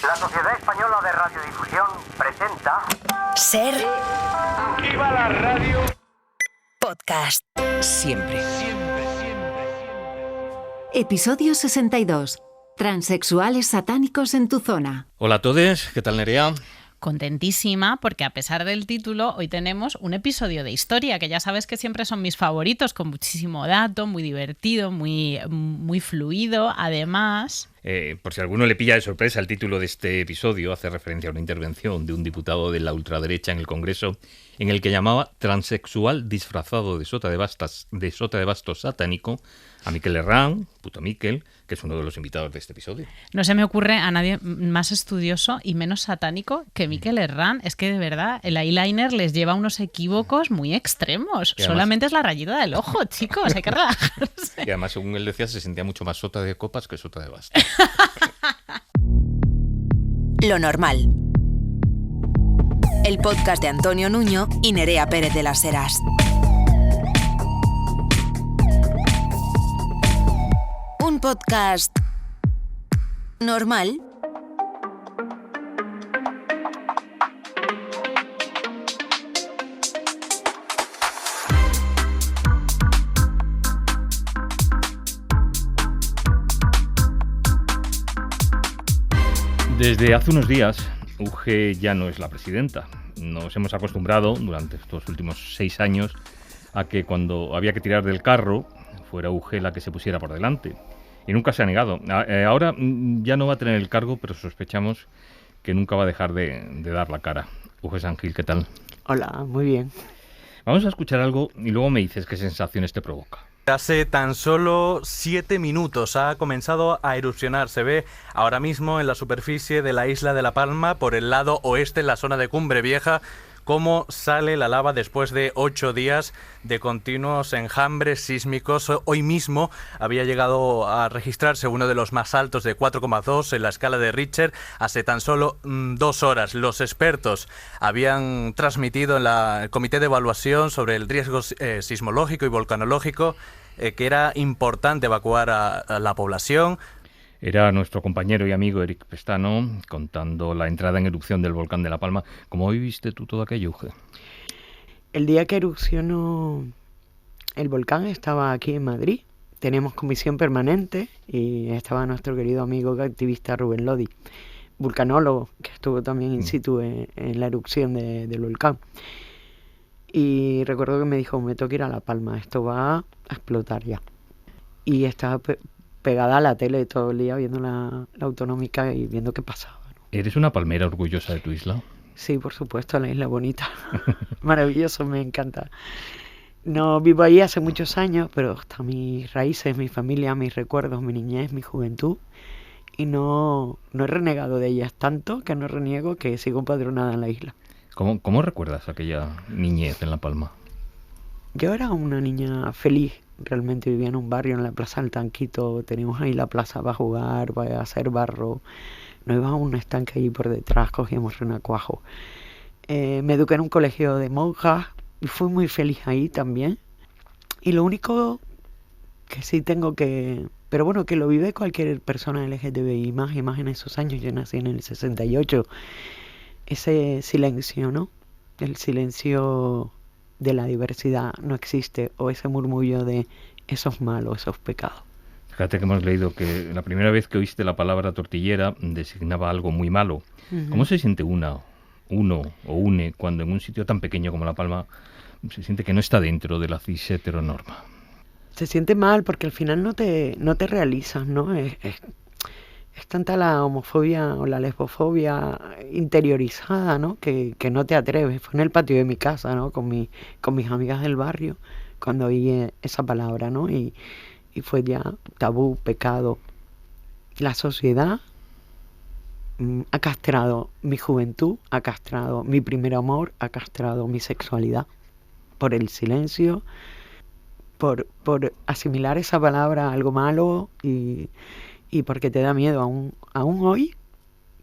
La Sociedad Española de Radiodifusión presenta... Ser... ¡Aquí va la radio! Podcast. Siempre. Episodio 62. Transexuales satánicos en tu zona. Hola a todos, ¿qué tal, Nerea? Contentísima porque a pesar del título hoy tenemos un episodio de historia que ya sabes que siempre son mis favoritos, con muchísimo dato, muy divertido, muy fluido. Además... Por si a alguno le pilla de sorpresa, el título de este episodio hace referencia a una intervención de un diputado de la ultraderecha en el Congreso en el que llamaba transexual disfrazado de sota de bastos satánico a Miquel Herrán, puto Miquel, que es uno de los invitados de este episodio. No se me ocurre a nadie más estudioso y menos satánico que Miquel Herrán. Es que de verdad el eyeliner les lleva unos equívocos muy extremos. Además, solamente es la rayita del ojo, chicos, hay que relajarse. Y además, según él decía, se sentía mucho más sota de copas que sota de bastos. Lo normal. El podcast de Antonio Nuño y Nerea Pérez de las Heras. Un podcast normal. Desde hace unos días, UGE ya no es la presidenta. Nos hemos acostumbrado durante estos últimos 6 años a que cuando había que tirar del carro fuera UGE la que se pusiera por delante. Y nunca se ha negado. Ahora ya no va a tener el cargo, pero sospechamos que nunca va a dejar de dar la cara. UGE San Gil, ¿qué tal? Hola, muy bien. Vamos a escuchar algo y luego me dices qué sensaciones te provoca. Hace tan solo 7 minutos ha comenzado a erupcionar. Se ve ahora mismo en la superficie de la isla de La Palma, por el lado oeste, en la zona de Cumbre Vieja, cómo sale la lava después de 8 días de continuos enjambres sísmicos. Hoy mismo había llegado a registrarse uno de los más altos, de 4,2 en la escala de Richter, hace tan solo 2 horas. Los expertos habían transmitido en el Comité de Evaluación sobre el riesgo sismológico y volcanológico que era importante evacuar a la población. Era nuestro compañero y amigo Eric Pestano contando la entrada en erupción del volcán de La Palma. ¿Cómo viviste tú todo aquello, Uge? El día que erupcionó el volcán estaba aquí en Madrid. Teníamos comisión permanente y estaba nuestro querido amigo activista Rubén Lodi, vulcanólogo, que estuvo también in situ en la erupción del volcán. Y recuerdo que me dijo, me tengo que ir a La Palma, esto va a explotar ya. Y estaba pegada a la tele todo el día viendo la autonómica y viendo qué pasaba, ¿no? ¿Eres una palmera orgullosa de tu isla? Sí, por supuesto, la isla bonita. Maravilloso, me encanta. No vivo ahí hace muchos años, pero están mis raíces, mi familia, mis recuerdos, mi niñez, mi juventud. Y no he renegado de ellas tanto que no reniego que sigo empadronada en la isla. ¿Cómo recuerdas aquella niñez en La Palma? Yo era una niña feliz. Realmente vivía en un barrio, en la Plaza del Tanquito. Teníamos ahí la plaza para jugar, para hacer barro. Nos íbamos a un estanque ahí por detrás, cogíamos renacuajo. Me eduqué en un colegio de monjas y fui muy feliz ahí también. Y lo único que sí tengo que... Pero bueno, que lo vive cualquier persona LGTBI, más y más en esos años. Yo nací en el 68. Ese silencio, ¿no? El silencio de la diversidad no existe, o ese murmullo de esos malos, esos pecados. Fíjate que hemos leído que la primera vez que oíste la palabra tortillera designaba algo muy malo. Uh-huh. ¿Cómo se siente uno o une cuando en un sitio tan pequeño como La Palma se siente que no está dentro de la cis heteronorma? Se siente mal porque al final no te realizas, ¿no? Es tanta la homofobia o la lesbofobia interiorizada, ¿no? Que no te atreves. Fue en el patio de mi casa, ¿no? Con mis amigas del barrio, cuando oí esa palabra, ¿no? Y fue ya tabú, pecado. La sociedad ha castrado mi juventud, ha castrado mi primer amor, ha castrado mi sexualidad. Por el silencio, por asimilar esa palabra a algo malo y porque te da miedo. Aún hoy,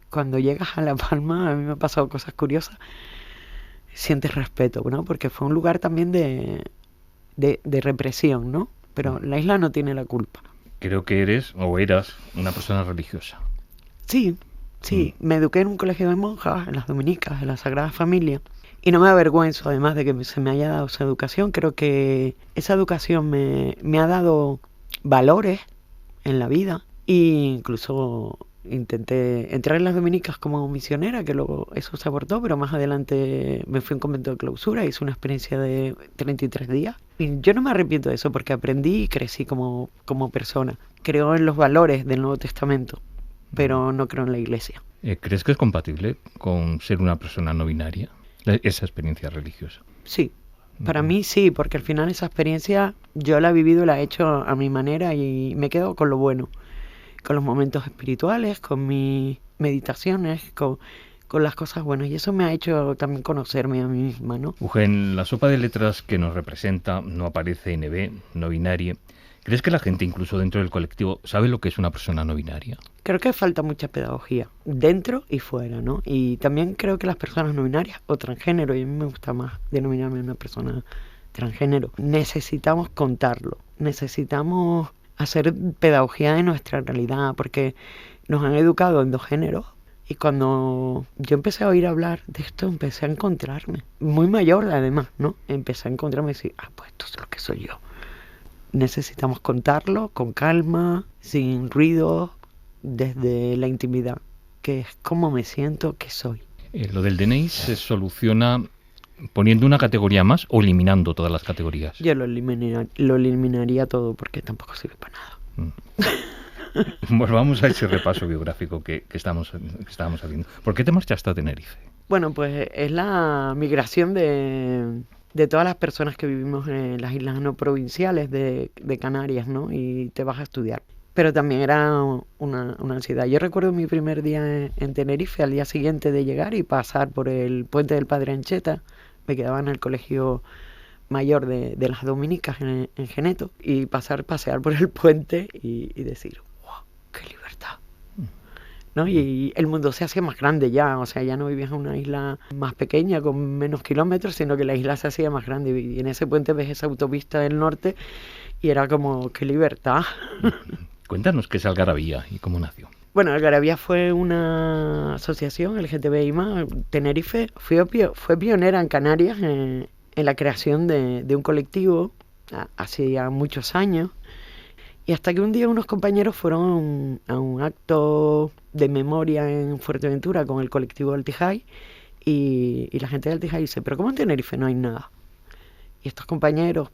cuando llegas a La Palma, a mí me han pasado cosas curiosas, sientes respeto, ¿no? Porque fue un lugar también de represión, ¿no? Pero la isla no tiene la culpa. Creo que eres o eras una persona religiosa. Sí, Sí, me eduqué en un colegio de monjas, en las dominicas, en la Sagrada Familia. Y no me avergüenzo, además de que se me haya dado esa educación. Creo que esa educación me ha dado valores en la vida. E incluso intenté entrar en las dominicas como misionera, que luego eso se abortó, pero más adelante me fui a un convento de clausura, hice una experiencia de 33 días. Y yo no me arrepiento de eso porque aprendí y crecí como persona. Creo en los valores del Nuevo Testamento, pero no creo en la Iglesia. ¿Crees que es compatible con ser una persona no binaria, esa experiencia religiosa? Sí, para mí sí, porque al final esa experiencia yo la he vivido, la he hecho a mi manera y me quedo con lo bueno, con los momentos espirituales, con mis meditaciones, con las cosas buenas. Y eso me ha hecho también conocerme a mí misma, ¿no? Uge, en la sopa de letras que nos representa no aparece NB, no binaria. ¿Crees que la gente, incluso dentro del colectivo, sabe lo que es una persona no binaria? Creo que falta mucha pedagogía, dentro y fuera, ¿no? Y también creo que las personas no binarias o transgénero, y a mí me gusta más denominarme una persona transgénero, necesitamos contarlo, necesitamos hacer pedagogía de nuestra realidad, porque nos han educado en 2 géneros. Y cuando yo empecé a oír hablar de esto, empecé a encontrarme, muy mayor además, ¿no? Empecé a encontrarme y decir, pues esto es lo que soy yo. Necesitamos contarlo con calma, sin ruido, desde la intimidad, que es como me siento que soy. ¿Lo del DNI se soluciona poniendo una categoría más o eliminando todas las categorías? Yo lo eliminaría todo porque tampoco sirve para nada. Volvamos a ese repaso biográfico que estábamos haciendo. ¿Por qué te marchaste a Tenerife? Bueno, pues es la migración de todas las personas que vivimos en las islas no provinciales de Canarias, ¿no? Y te vas a estudiar. Pero también era una ansiedad. Yo recuerdo mi primer día en Tenerife, al día siguiente de llegar y pasar por el puente del Padre Ancheta. Me quedaba en el colegio mayor de las dominicas en Geneto, y pasear por el puente y decir, ¡wow! ¡Qué libertad! ¿No? Y el mundo se hacía más grande ya, o sea, ya no vivías en una isla más pequeña con menos kilómetros, sino que la isla se hacía más grande, y en ese puente ves esa autopista del norte y era como, ¡qué libertad! Cuéntanos qué es Algarabía y cómo nació. Bueno, Algarabía fue una asociación LGTBI+. Tenerife fue pionera en Canarias en la creación de un colectivo hace ya muchos años. Y hasta que un día unos compañeros fueron a un acto de memoria en Fuerteventura con el colectivo Altijay, y la gente de Altijay dice, pero ¿cómo en Tenerife no hay nada? Y estos compañeros,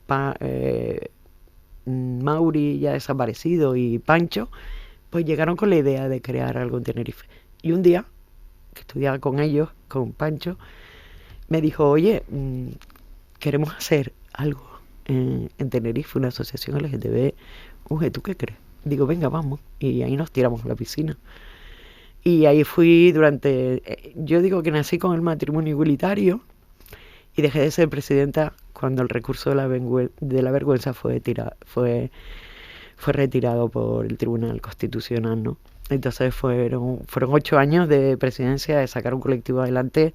Mauri, ya desaparecido, y Pancho, pues llegaron con la idea de crear algo en Tenerife. Y un día, que estudiaba con ellos, con Pancho, me dijo, oye, queremos hacer algo en Tenerife, una asociación LGTB. Uge, ¿tú qué crees? Digo, venga, vamos. Y ahí nos tiramos a la piscina. Y ahí fui yo digo que nací con el matrimonio igualitario y dejé de ser presidenta cuando el recurso de la vergüenza fue retirado por el Tribunal Constitucional, ¿no? Entonces fueron 8 años de presidencia, de sacar un colectivo adelante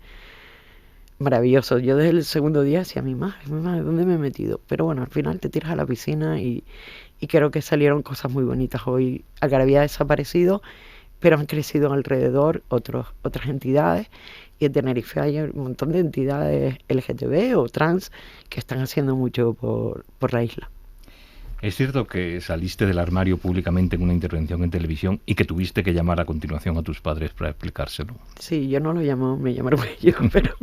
maravilloso. Yo desde el segundo día decía, mi madre, ¿dónde me he metido? Pero bueno, al final te tiras a la piscina y creo que salieron cosas muy bonitas. Hoy Algarabía ha desaparecido, pero han crecido alrededor otras entidades, y en Tenerife hay un montón de entidades LGTB o trans que están haciendo mucho por la isla. ¿Es cierto que saliste del armario públicamente en una intervención en televisión y que tuviste que llamar a continuación a tus padres para explicárselo? Sí, yo no lo llamo, me llamaron ellos, pero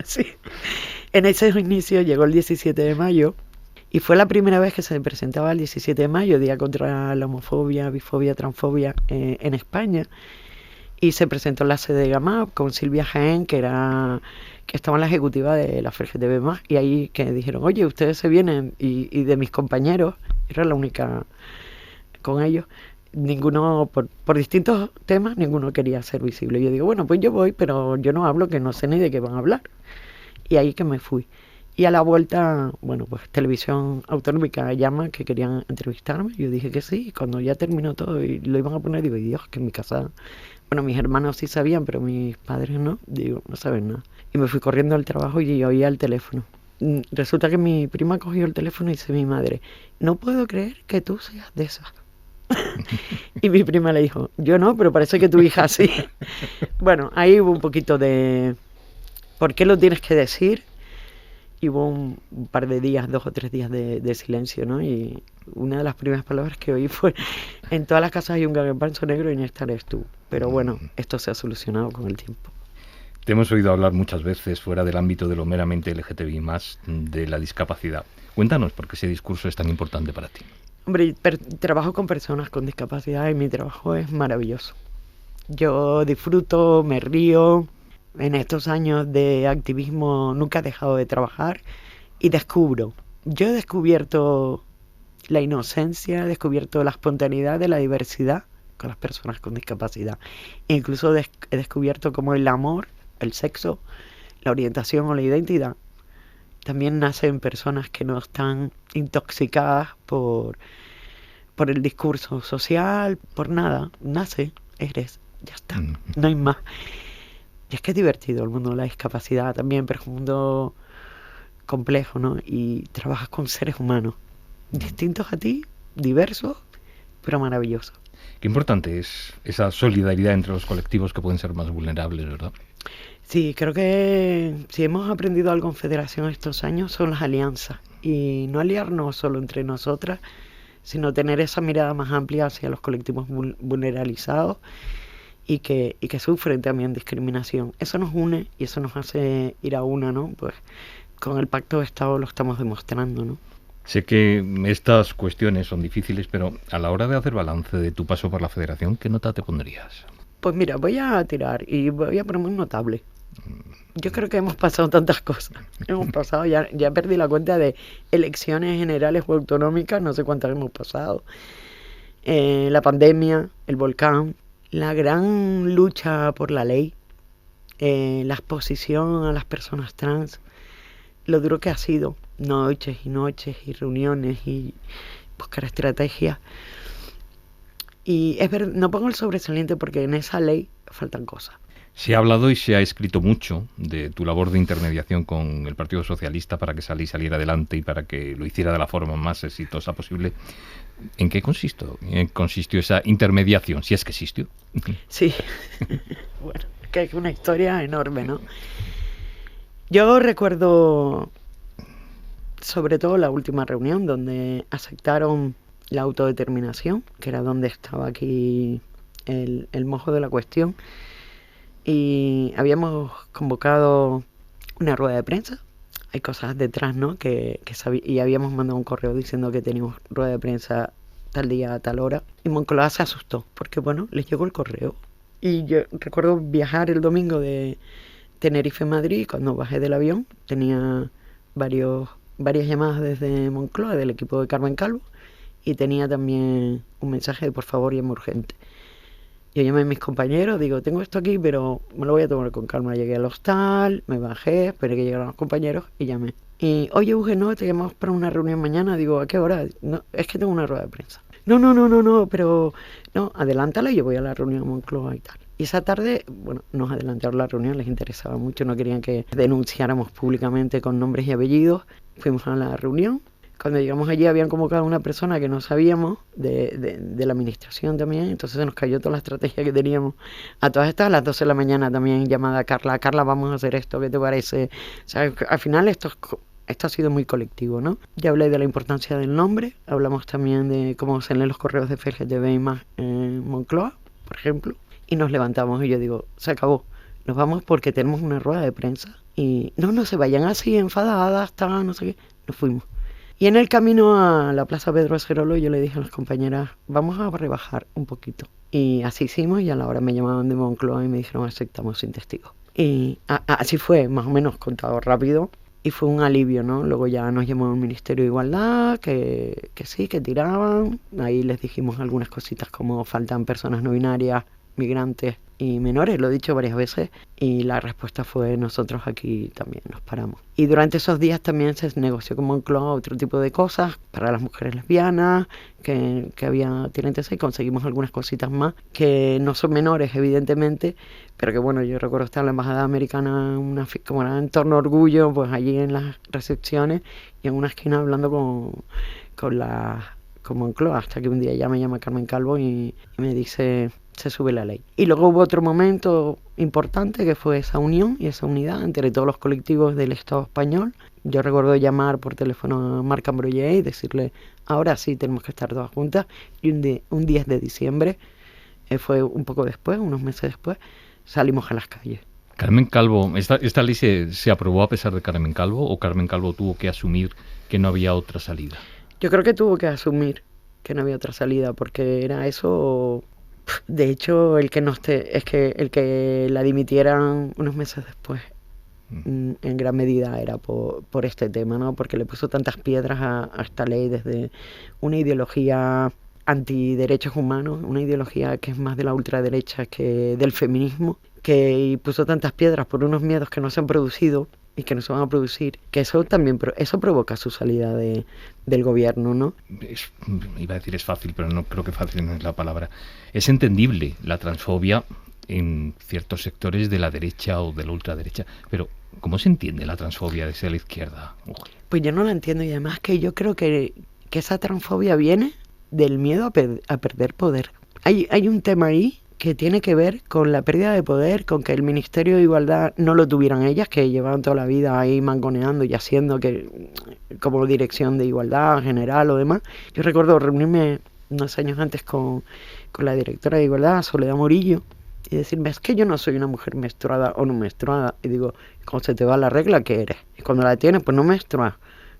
sí. En ese inicio llegó el 17 de mayo y fue la primera vez que se presentaba el 17 de mayo, Día contra la homofobia, bifobia, transfobia en España. Y se presentó en la sede de GAMAP con Silvia Jaén, que estaba en la ejecutiva de la LGTB+, y ahí que dijeron, oye, ustedes se vienen, y de mis compañeros, era la única con ellos, ninguno, por distintos temas, ninguno quería ser visible. Y yo digo, bueno, pues yo voy, pero yo no hablo, que no sé ni de qué van a hablar. Y ahí que me fui. Y a la vuelta, bueno, pues Televisión Autonómica llama que querían entrevistarme. Yo dije que sí, y cuando ya terminó todo y lo iban a poner, digo, Dios, que en mi casa... Bueno, mis hermanos sí sabían, pero mis padres no. Digo, no saben nada. Y me fui corriendo al trabajo y oía el teléfono. Resulta que mi prima cogió el teléfono y dice mi madre, no puedo creer que tú seas de esas. Y mi prima le dijo, yo no, pero parece que tu hija sí. Bueno, ahí hubo un poquito de, ¿por qué lo tienes que decir? Y hubo un par de días, 2 o 3 días de silencio, ¿no? Y una de las primeras palabras que oí fue, en todas las casas hay un garbanzo negro y en esta eres tú. Pero bueno, esto se ha solucionado con el tiempo. Te hemos oído hablar muchas veces fuera del ámbito de lo meramente LGTBI+, de la discapacidad. Cuéntanos por qué ese discurso es tan importante para ti. Hombre, trabajo con personas con discapacidad y mi trabajo es maravilloso. Yo disfruto, me río. En estos años de activismo nunca he dejado de trabajar y descubro. Yo he descubierto la inocencia, he descubierto la espontaneidad de la diversidad con las personas con discapacidad. E incluso he descubierto cómo el amor, el sexo, la orientación o la identidad también nace en personas que no están intoxicadas por el discurso social, por nada. Nace, eres, ya está, no hay más. Y es que es divertido el mundo de la discapacidad también, pero es un mundo complejo, ¿no? Y trabajas con seres humanos, distintos a ti, diversos, pero maravillosos. Qué importante es esa solidaridad entre los colectivos que pueden ser más vulnerables, ¿verdad? Sí, creo que si hemos aprendido algo en Federación estos años son las alianzas. Y no aliarnos solo entre nosotras, sino tener esa mirada más amplia hacia los colectivos vulnerabilizados y que sufren también discriminación. Eso nos une y eso nos hace ir a una, ¿no? Pues con el Pacto de Estado lo estamos demostrando, ¿no? Sé que estas cuestiones son difíciles, pero a la hora de hacer balance de tu paso por la Federación, ¿qué nota te pondrías? Pues mira, voy a tirar y voy a poner muy notable. Yo creo que hemos pasado tantas cosas. Hemos pasado, ya perdí la cuenta de elecciones generales o autonómicas, no sé cuántas hemos pasado. La pandemia, el volcán, la gran lucha por la ley, la exposición a las personas trans, lo duro que ha sido, noches y noches y reuniones y buscar estrategias. Y es verdad, no pongo el sobresaliente porque en esa ley faltan cosas. Se ha hablado y se ha escrito mucho de tu labor de intermediación con el Partido Socialista para que saliera adelante y para que lo hiciera de la forma más exitosa posible. ¿En qué consistió esa intermediación, si es que existió? Sí, bueno, es que es una historia enorme, ¿no? Yo recuerdo sobre todo la última reunión donde aceptaron la autodeterminación, que era donde estaba aquí el mojo de la cuestión. Y habíamos convocado una rueda de prensa. Hay cosas detrás, ¿no? Y habíamos mandado un correo diciendo que teníamos rueda de prensa tal día a tal hora. Y Moncloa se asustó, porque bueno, les llegó el correo. Y yo recuerdo viajar el domingo de Tenerife a Madrid. Cuando bajé del avión tenía varias llamadas desde Moncloa, del equipo de Carmen Calvo. Y tenía también un mensaje de por favor, llame urgente. Yo llamé a mis compañeros, digo, tengo esto aquí, pero me lo voy a tomar con calma. Llegué al hostal, me bajé, esperé que llegaran los compañeros y llamé. Y, oye, Euge, no, te llamamos para una reunión mañana. Digo, ¿a qué hora? No, es que tengo una rueda de prensa. No, pero... No, adelántala y yo voy a la reunión a Moncloa y tal. Y esa tarde, bueno, nos adelantaron la reunión, les interesaba mucho, no querían que denunciáramos públicamente con nombres y apellidos. Fuimos a la reunión. Cuando llegamos allí habían convocado a una persona que no sabíamos, de la administración también, entonces se nos cayó toda la estrategia que teníamos. A todas estas, a las 12 de la mañana también llamada a Carla, vamos a hacer esto, ¿qué te parece? O sea, al final esto ha sido muy colectivo, ¿no? Ya hablé de la importancia del nombre, hablamos también de cómo se leen los correos de FGTB y más en Moncloa, por ejemplo, y nos levantamos y yo digo, se acabó, nos vamos porque tenemos una rueda de prensa y no se vayan así enfadadas, no sé qué, nos fuimos. Y en el camino a la Plaza Pedro Acerola yo le dije a las compañeras, vamos a rebajar un poquito. Y así hicimos y a la hora me llamaban de Moncloa y me dijeron, aceptamos sin testigos. Y así fue, más o menos contado rápido. Y fue un alivio, ¿no? Luego ya nos llamó el Ministerio de Igualdad, que sí, que tiraban. Ahí les dijimos algunas cositas como faltan personas no binarias, migrantes y menores, lo he dicho varias veces, y la respuesta fue nosotros aquí también nos paramos. Y durante esos días también se negoció con Moncloa otro tipo de cosas para las mujeres lesbianas que había tienen y conseguimos algunas cositas más que no son menores evidentemente, pero que bueno, yo recuerdo estar en la embajada americana como era en torno a Orgullo, pues allí en las recepciones y en una esquina hablando con Moncloa, hasta que un día ya me llama Carmen Calvo y me dice, se sube la ley. Y luego hubo otro momento importante que fue esa unión y esa unidad entre todos los colectivos del Estado español. Yo recuerdo llamar por teléfono a Marc Ambroyer y decirle, ahora sí tenemos que estar todas juntas. Y un 10 de diciembre, fue un poco después, unos meses después, salimos a las calles. Carmen Calvo, ¿esta ley se aprobó a pesar de Carmen Calvo o Carmen Calvo tuvo que asumir que no había otra salida? Yo creo que tuvo que asumir que no había otra salida, porque era eso. De hecho, el que la dimitieran unos meses después, en gran medida era por este tema, ¿no? Porque le puso tantas piedras a esta ley desde una ideología antiderechos humanos, una ideología que es más de la ultraderecha que del feminismo, que puso tantas piedras por unos miedos que no se han producido y que no se van a producir, que eso provoca su salida del gobierno, ¿no? Iba a decir es fácil, pero no creo que fácil no es la palabra. Es entendible la transfobia en ciertos sectores de la derecha o de la ultraderecha, pero ¿cómo se entiende la transfobia desde la izquierda? Pues yo no la entiendo, y además que yo creo que esa transfobia viene del miedo a perder poder. Hay un tema ahí que tiene que ver con la pérdida de poder, con que el Ministerio de Igualdad no lo tuvieran ellas, que llevaban toda la vida ahí mangoneando y haciendo que como dirección de igualdad general o demás. Yo recuerdo reunirme unos años antes con la directora de Igualdad, Soledad Morillo, y decirme, es que yo no soy una mujer menstruada o no menstruada. Y digo, cuando se te va la regla, ¿qué eres? Y cuando la tienes, pues no menstruas.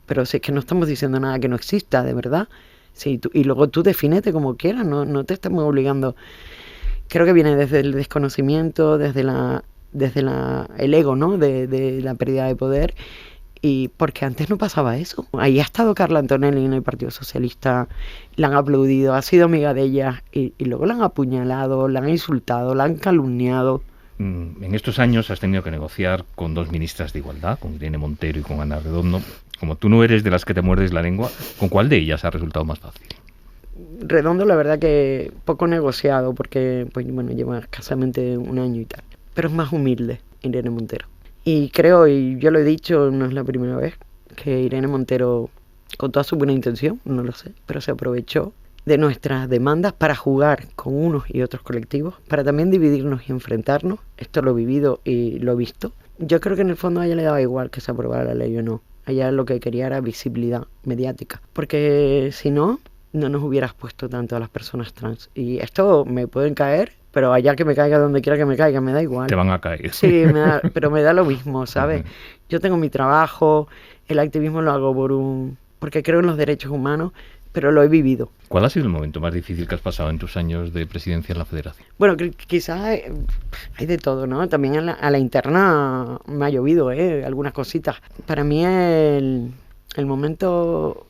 Pero si es que no estamos diciendo nada que no exista, de verdad. Sí, y luego tú defínete como quieras, no te estamos obligando. Creo que viene desde el desconocimiento, desde el ego, ¿no? De la pérdida de poder. Y porque antes no pasaba eso. Ahí ha estado Carla Antonelli en el Partido Socialista, la han aplaudido, ha sido amiga de ella, y luego la han apuñalado, la han insultado, la han calumniado. En estos años has tenido que negociar con dos ministras de Igualdad, con Irene Montero y con Ana Redondo. Como tú no eres de las que te muerdes la lengua, ¿con cuál de ellas ha resultado más fácil? Redondo, la verdad que poco negociado, porque pues bueno, lleva escasamente un año y tal. Pero es más humilde Irene Montero. Y creo, y yo lo he dicho, no es la primera vez, que Irene Montero, con toda su buena intención, no lo sé, pero se aprovechó de nuestras demandas para jugar con unos y otros colectivos, para también dividirnos y enfrentarnos. Esto lo he vivido y lo he visto. Yo creo que en el fondo a ella le daba igual que se aprobara la ley o no. A ella lo que quería era visibilidad mediática, porque si no, no nos hubieras puesto tanto a las personas trans. Y esto me pueden caer, pero allá que me caiga donde quiera que me caiga, me da igual. Te van a caer. Sí, pero me da lo mismo, ¿sabes? Yo tengo mi trabajo, el activismo lo hago porque creo en los derechos humanos, pero lo he vivido. ¿Cuál ha sido el momento más difícil que has pasado en tus años de presidencia en la Federación? Bueno, quizás hay de todo, ¿no? También a la interna me ha llovido, algunas cositas. Para mí el momento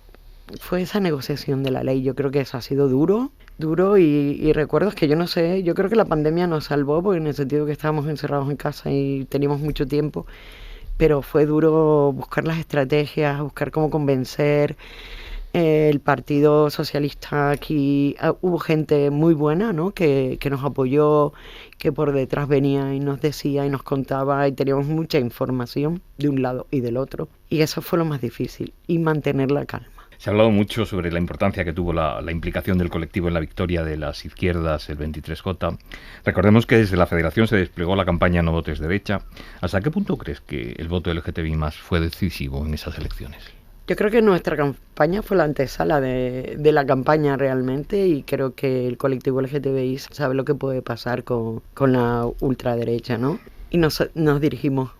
fue esa negociación de la ley. Yo creo que eso ha sido duro y recuerdo que yo no sé, yo creo que la pandemia nos salvó, porque en el sentido que estábamos encerrados en casa y teníamos mucho tiempo, pero fue duro buscar las estrategias, buscar cómo convencer. El Partido Socialista aquí, hubo gente muy buena, ¿no? que nos apoyó, que por detrás venía y nos decía y nos contaba, y teníamos mucha información de un lado y del otro, y eso fue lo más difícil, y mantener la calma. Se ha hablado mucho sobre la importancia que tuvo la implicación del colectivo en la victoria de las izquierdas, el 23J. Recordemos que desde la Federación se desplegó la campaña No votes derecha. ¿Hasta qué punto crees que el voto LGTBI+ fue decisivo en esas elecciones? Yo creo que nuestra campaña fue la antesala de la campaña realmente, y creo que el colectivo LGTBI sabe lo que puede pasar con la ultraderecha, ¿no? Y nos dirigimos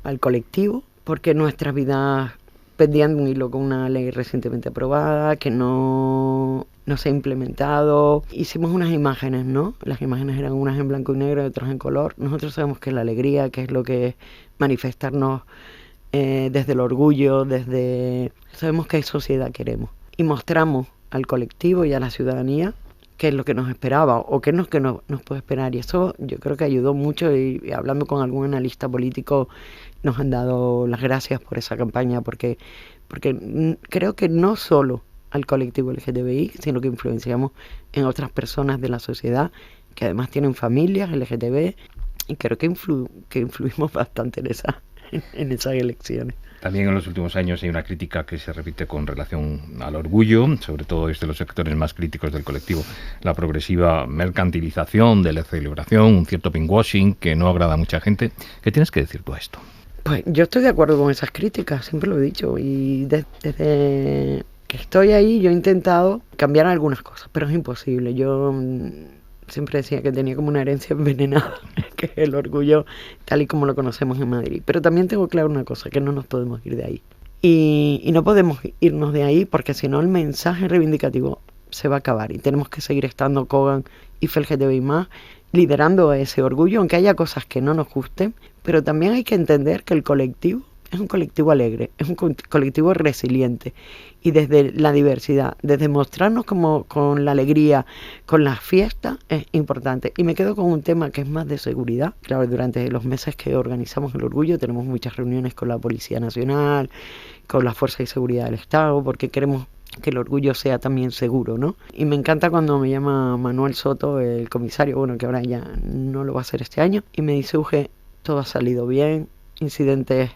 al colectivo porque nuestras vidas pendían de un hilo con una ley recientemente aprobada que no se ha implementado. Hicimos unas imágenes, ¿no? Las imágenes eran unas en blanco y negro y otras en color. Nosotros sabemos que es la alegría, que es lo que es manifestarnos desde el orgullo, sabemos qué sociedad queremos, y mostramos al colectivo y a la ciudadanía qué es lo que nos esperaba o qué es lo que nos puede esperar, y eso yo creo que ayudó mucho, y hablando con algún analista político nos han dado las gracias por esa campaña, porque creo que no solo al colectivo LGTBI, sino que influenciamos en otras personas de la sociedad que además tienen familias LGTB, y creo que influimos bastante en esas elecciones. También en los últimos años hay una crítica que se repite con relación al orgullo, sobre todo desde los sectores más críticos del colectivo. La progresiva mercantilización de la celebración, un cierto pinkwashing que no agrada a mucha gente. ¿Qué tienes que decir tú a esto? Pues yo estoy de acuerdo con esas críticas, siempre lo he dicho, y desde que estoy ahí yo he intentado cambiar algunas cosas, pero es imposible. Yo siempre decía que tenía como una herencia envenenada, que es el orgullo tal y como lo conocemos en Madrid. Pero también tengo claro una cosa, que no nos podemos ir de ahí. Y no podemos irnos de ahí porque si no el mensaje reivindicativo se va a acabar y tenemos que seguir estando Kogan y FELGTBI+, liderando ese orgullo, aunque haya cosas que no nos gusten, pero también hay que entender que el colectivo es un colectivo alegre, es un colectivo resiliente y desde la diversidad, desde mostrarnos como con la alegría, con las fiestas, es importante. Y me quedo con un tema que es más de seguridad. Claro, durante los meses que organizamos el orgullo tenemos muchas reuniones con la Policía Nacional, con las Fuerzas de Seguridad del Estado, porque queremos que el orgullo sea también seguro, ¿no? Y me encanta cuando me llama Manuel Soto, el comisario, bueno, que ahora ya no lo va a hacer este año, y me dice, Uge, todo ha salido bien, incidentes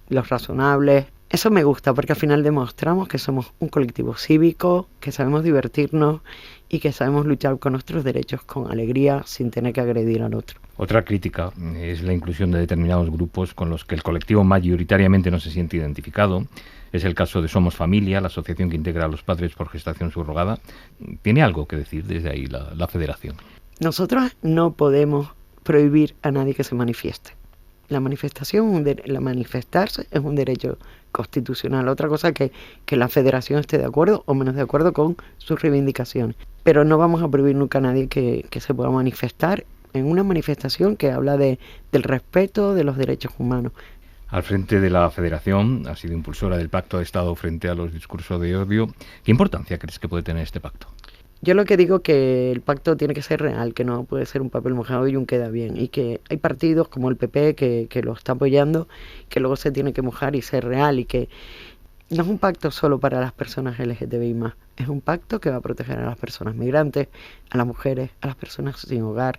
los razonables. Eso me gusta porque al final demostramos que somos un colectivo cívico, que sabemos divertirnos y que sabemos luchar con nuestros derechos con alegría sin tener que agredir al otro. Otra crítica es la inclusión de determinados grupos con los que el colectivo mayoritariamente no se siente identificado. Es el caso de Somos Familia, la asociación que integra a los padres por gestación subrogada. ¿Tiene algo que decir desde ahí la federación? Nosotros no podemos prohibir a nadie que se manifieste. La manifestación, la manifestarse es un derecho constitucional. Otra cosa que la federación esté de acuerdo o menos de acuerdo con sus reivindicaciones. Pero no vamos a prohibir nunca a nadie que se pueda manifestar en una manifestación que habla del respeto de los derechos humanos. Al frente de la federación, ha sido impulsora del Pacto de Estado frente a los discursos de odio. ¿Qué importancia crees que puede tener este pacto? Yo lo que digo que el pacto tiene que ser real, que no puede ser un papel mojado y un queda bien, y que hay partidos como el PP que lo está apoyando, que luego se tiene que mojar y ser real, y que no es un pacto solo para las personas LGTBI+, es un pacto que va a proteger a las personas migrantes, a las mujeres, a las personas sin hogar,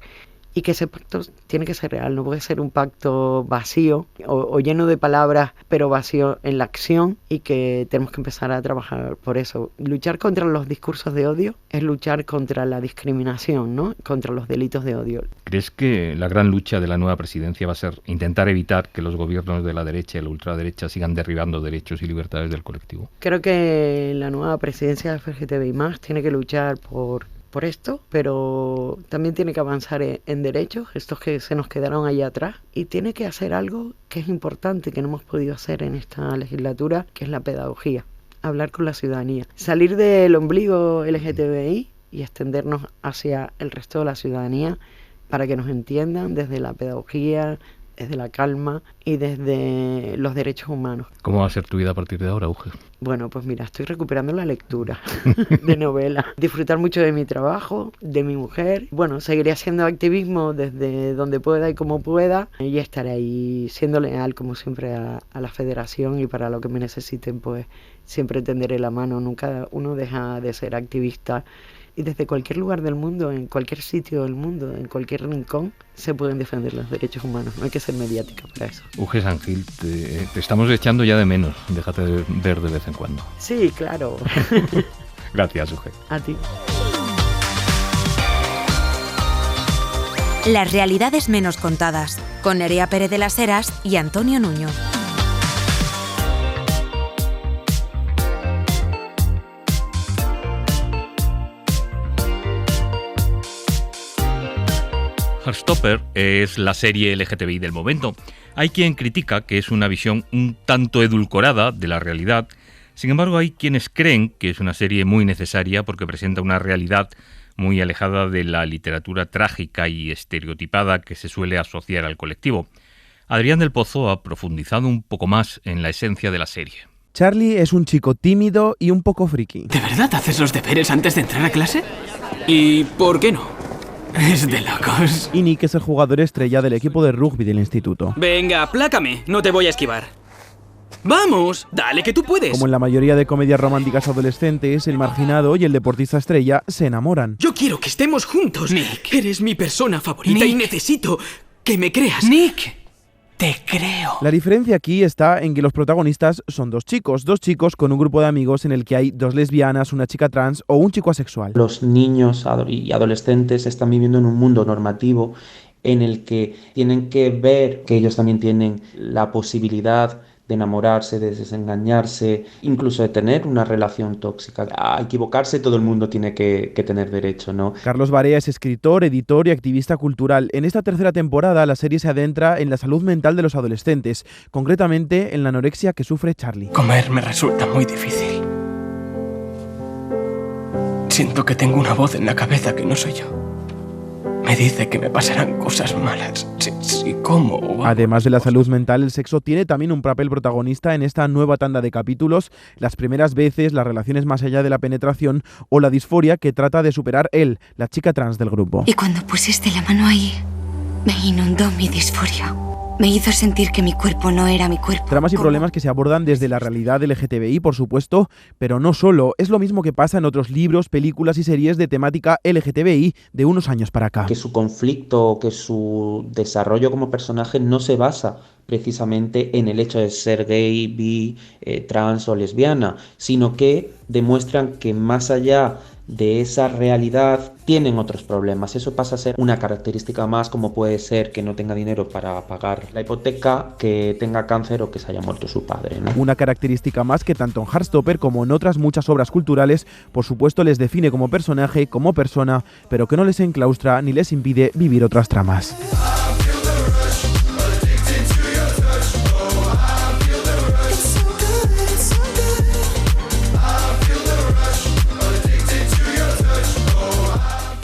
y que ese pacto tiene que ser real, no puede ser un pacto vacío o lleno de palabras, pero vacío en la acción, y que tenemos que empezar a trabajar por eso. Luchar contra los discursos de odio es luchar contra la discriminación, ¿no? Contra los delitos de odio. ¿Crees que la gran lucha de la nueva presidencia va a ser intentar evitar que los gobiernos de la derecha y la ultraderecha sigan derribando derechos y libertades del colectivo? Creo que la nueva presidencia de LGTBI+ tiene que luchar por esto, pero también tiene que avanzar en derechos, estos que se nos quedaron allá atrás, y tiene que hacer algo que es importante, que no hemos podido hacer en esta legislatura, que es la pedagogía, hablar con la ciudadanía, salir del ombligo LGTBI y extendernos hacia el resto de la ciudadanía para que nos entiendan desde la pedagogía, desde la calma y desde los derechos humanos. ¿Cómo va a ser tu vida a partir de ahora, Uge? Bueno, pues mira, estoy recuperando la lectura de novela. Disfrutar mucho de mi trabajo, de mi mujer. Bueno, seguiré haciendo activismo desde donde pueda y como pueda. Y estaré ahí siendo leal, como siempre, a la federación. Y para lo que me necesiten, pues siempre tenderé la mano. Nunca uno deja de ser activista. Y desde cualquier lugar del mundo, en cualquier sitio del mundo, en cualquier rincón, se pueden defender los derechos humanos. No hay que ser mediática para eso. Uge Sangil, te estamos echando ya de menos. Déjate de ver de vez en cuando. Sí, claro. Gracias, Uge. A ti. Las realidades menos contadas, con Nerea Pérez de las Heras y Antonio Nuño. Heartstopper es la serie LGTBI del momento. Hay quien critica que es una visión un tanto edulcorada de la realidad. Sin embargo, hay quienes creen que es una serie muy necesaria porque presenta una realidad muy alejada de la literatura trágica y estereotipada que se suele asociar al colectivo. Adrián del Pozo ha profundizado un poco más en la esencia de la serie. Charlie es un chico tímido y un poco friki. ¿De verdad haces los deberes antes de entrar a clase? ¿Y por qué no? Es de locos. Y Nick es el jugador estrella del equipo de rugby del instituto. Venga, aplácame, no te voy a esquivar. ¡Vamos! ¡Dale que tú puedes! Como en la mayoría de comedias románticas adolescentes, el marginado y el deportista estrella se enamoran. Yo quiero que estemos juntos. Nick. Eres mi persona favorita y necesito que me creas. Nick. Te creo. La diferencia aquí está en que los protagonistas son dos chicos con un grupo de amigos en el que hay 2 lesbianas, una chica trans o un chico asexual. Los niños y adolescentes están viviendo en un mundo normativo en el que tienen que ver que ellos también tienen la posibilidad de enamorarse, de desengañarse, incluso de tener una relación tóxica. A equivocarse todo el mundo tiene que tener derecho, ¿no? Carlos Barea es escritor, editor y activista cultural. En esta tercera temporada la serie se adentra en la salud mental de los adolescentes, concretamente en la anorexia que sufre Charlie. Comer me resulta muy difícil. Siento que tengo una voz en la cabeza que no soy yo. Me dice que me pasarán cosas malas. Sí, ¿cómo? Además de la salud mental, el sexo tiene también un papel protagonista en esta nueva tanda de capítulos. Las primeras veces, las relaciones más allá de la penetración o la disforia que trata de superar él, la chica trans del grupo. Y cuando pusiste la mano ahí, me inundó mi disforia. Me hizo sentir que mi cuerpo no era mi cuerpo. Tramas y problemas que se abordan desde la realidad LGTBI, por supuesto, pero no solo. Es lo mismo que pasa en otros libros, películas y series de temática LGTBI de unos años para acá. Que su conflicto, que su desarrollo como personaje no se basa precisamente en el hecho de ser gay, bi, trans o lesbiana, sino que demuestran que más allá de esa realidad tienen otros problemas. Eso pasa a ser una característica más, como puede ser que no tenga dinero para pagar la hipoteca, que tenga cáncer o que se haya muerto su padre, ¿no? Una característica más que tanto en Heartstopper como en otras muchas obras culturales, por supuesto, les define como personaje, como persona, pero que no les enclaustra ni les impide vivir otras tramas.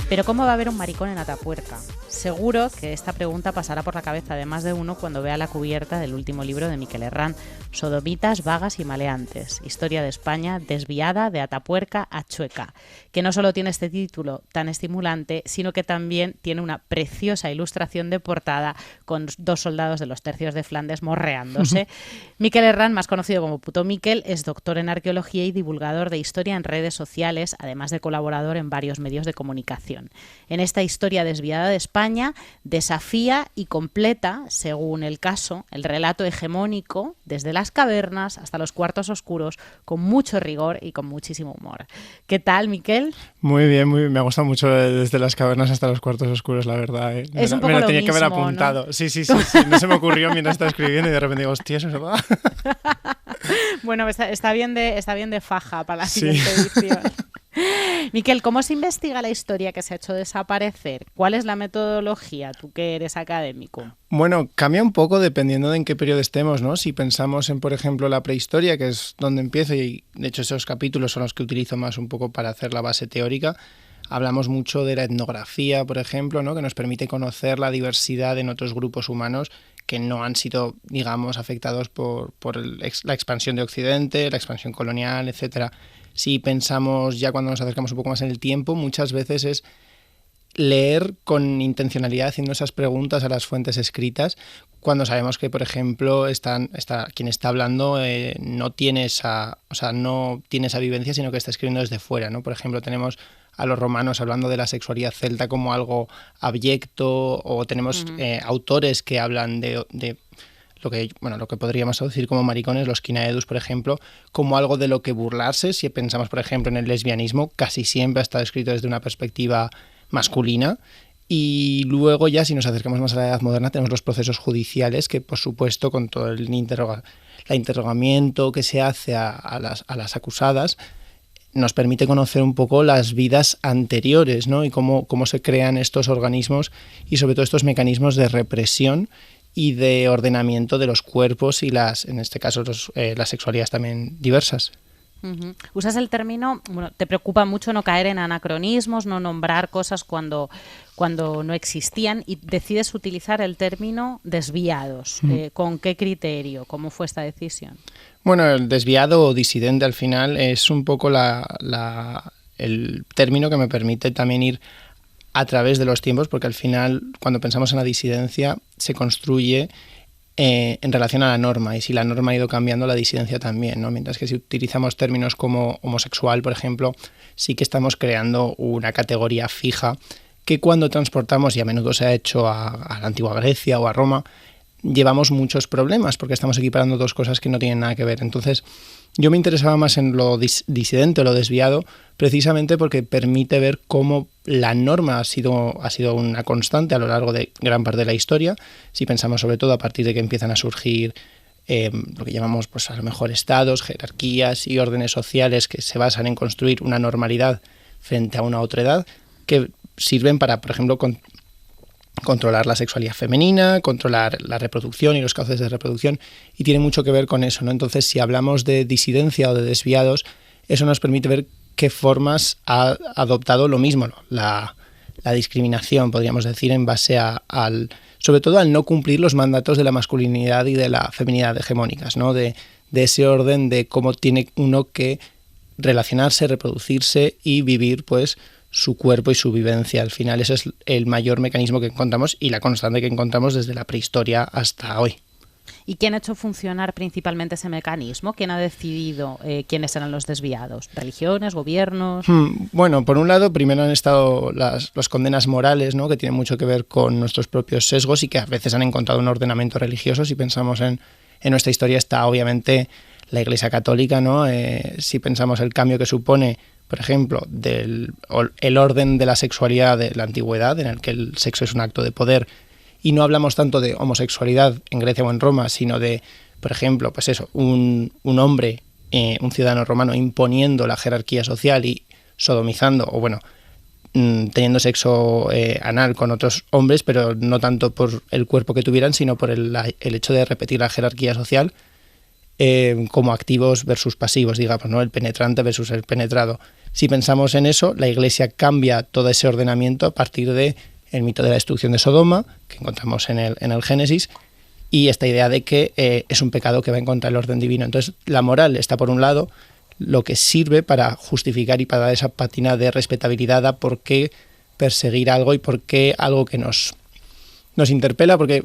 Pero ¿cómo va a haber un maricón en Atapuerca? Seguro que esta pregunta pasará por la cabeza de más de uno cuando vea la cubierta del último libro de Miquel Herrán, Sodomitas, vagas y maleantes, historia de España desviada de Atapuerca a Chueca, que no solo tiene este título tan estimulante, sino que también tiene una preciosa ilustración de portada con 2 soldados de los tercios de Flandes morreándose. Miquel Herrán, más conocido como Puto Miquel, es doctor en arqueología y divulgador de historia en redes sociales, además de colaborador en varios medios de comunicación. En esta historia desviada de España, desafía y completa, según el caso, el relato hegemónico desde las cavernas hasta los cuartos oscuros, con mucho rigor y con muchísimo humor. ¿Qué tal, Miquel? Muy bien, me ha gustado mucho desde las cavernas hasta los cuartos oscuros, la verdad. Es un poco me lo lo tenía mismo, que haber apuntado. ¿No? Sí, no se me ocurrió mientras estaba escribiendo y de repente digo, hostia, eso es verdad. Bueno, está bien de faja para la siguiente edición. Miquel, ¿cómo se investiga la historia que se ha hecho desaparecer? ¿Cuál es la metodología, tú que eres académico? Bueno, cambia un poco dependiendo de en qué periodo estemos, ¿no? Si pensamos en, por ejemplo, la prehistoria, que es donde empiezo, y de hecho esos capítulos son los que utilizo más un poco para hacer la base teórica, hablamos mucho de la etnografía, por ejemplo, ¿no? Que nos permite conocer la diversidad en otros grupos humanos que no han sido, digamos, afectados por la expansión de Occidente, la expansión colonial, etcétera. Si pensamos ya cuando nos acercamos un poco más en el tiempo, muchas veces es leer con intencionalidad, haciendo esas preguntas a las fuentes escritas, cuando sabemos que, por ejemplo, quien está hablando no tiene esa vivencia, sino que está escribiendo desde fuera, ¿no? Por ejemplo, tenemos a los romanos hablando de la sexualidad celta como algo abyecto, o tenemos autores que hablan de lo que podríamos decir como maricones, los quinaedus, por ejemplo, como algo de lo que burlarse. Si pensamos, por ejemplo, en el lesbianismo, casi siempre ha estado escrito desde una perspectiva masculina. Y luego ya, si nos acercamos más a la Edad Moderna, tenemos los procesos judiciales que, por supuesto, con todo el interrogamiento que se hace a las acusadas, nos permite conocer un poco las vidas anteriores, ¿no? Y cómo se crean estos organismos y sobre todo estos mecanismos de represión y de ordenamiento de los cuerpos y en este caso las sexualidades también diversas. Uh-huh. Usas el término, te preocupa mucho no caer en anacronismos, no nombrar cosas cuando no existían, y decides utilizar el término desviados. Uh-huh. ¿Con qué criterio? ¿Cómo fue esta decisión? Bueno, el desviado o disidente al final es un poco el término que me permite también ir a través de los tiempos, porque al final, cuando pensamos en la disidencia, se construye en relación a la norma, y si la norma ha ido cambiando, la disidencia también, ¿no? Mientras que si utilizamos términos como homosexual, por ejemplo, sí que estamos creando una categoría fija que cuando transportamos, y a menudo se ha hecho a la antigua Grecia o a Roma, llevamos muchos problemas porque estamos equiparando dos cosas que no tienen nada que ver. Entonces, yo me interesaba más en lo disidente, lo desviado, precisamente porque permite ver cómo la norma ha sido una constante a lo largo de gran parte de la historia. Si pensamos sobre todo a partir de que empiezan a surgir lo que llamamos pues a lo mejor estados, jerarquías y órdenes sociales que se basan en construir una normalidad frente a una otra edad, que sirven para, por ejemplo, controlar la sexualidad femenina, controlar la reproducción y los cauces de reproducción, y tiene mucho que ver con eso, ¿no? Entonces, si hablamos de disidencia o de desviados, eso nos permite ver qué formas ha adoptado lo mismo, ¿no? La discriminación, podríamos decir, en base sobre todo al no cumplir los mandatos de la masculinidad y de la feminidad hegemónicas, ¿no? De ese orden de cómo tiene uno que relacionarse, reproducirse y vivir, pues, su cuerpo y su vivencia. Al final ese es el mayor mecanismo que encontramos y la constante que encontramos desde la prehistoria hasta hoy. ¿Y quién ha hecho funcionar principalmente ese mecanismo? ¿Quién ha decidido quiénes eran los desviados? ¿Religiones, gobiernos? Bueno, por un lado, primero han estado las condenas morales, ¿no? Que tienen mucho que ver con nuestros propios sesgos y que a veces han encontrado un ordenamiento religioso. Si pensamos en nuestra historia está obviamente la Iglesia Católica, ¿no? Si pensamos el cambio que supone, por ejemplo, el orden de la sexualidad de la antigüedad, en el que el sexo es un acto de poder, y no hablamos tanto de homosexualidad en Grecia o en Roma, sino de, por ejemplo, pues eso, un hombre, un ciudadano romano imponiendo la jerarquía social y sodomizando, o bueno, teniendo sexo anal con otros hombres, pero no tanto por el cuerpo que tuvieran, sino por el hecho de repetir la jerarquía social como activos versus pasivos, digamos, ¿no? El penetrante versus el penetrado. Si pensamos en eso, la Iglesia cambia todo ese ordenamiento a partir de el mito de la destrucción de Sodoma, que encontramos en el Génesis, y esta idea de que es un pecado que va en contra del orden divino. Entonces, la moral está por un lado, lo que sirve para justificar y para dar esa patina de respetabilidad a por qué perseguir algo y por qué algo que nos interpela, porque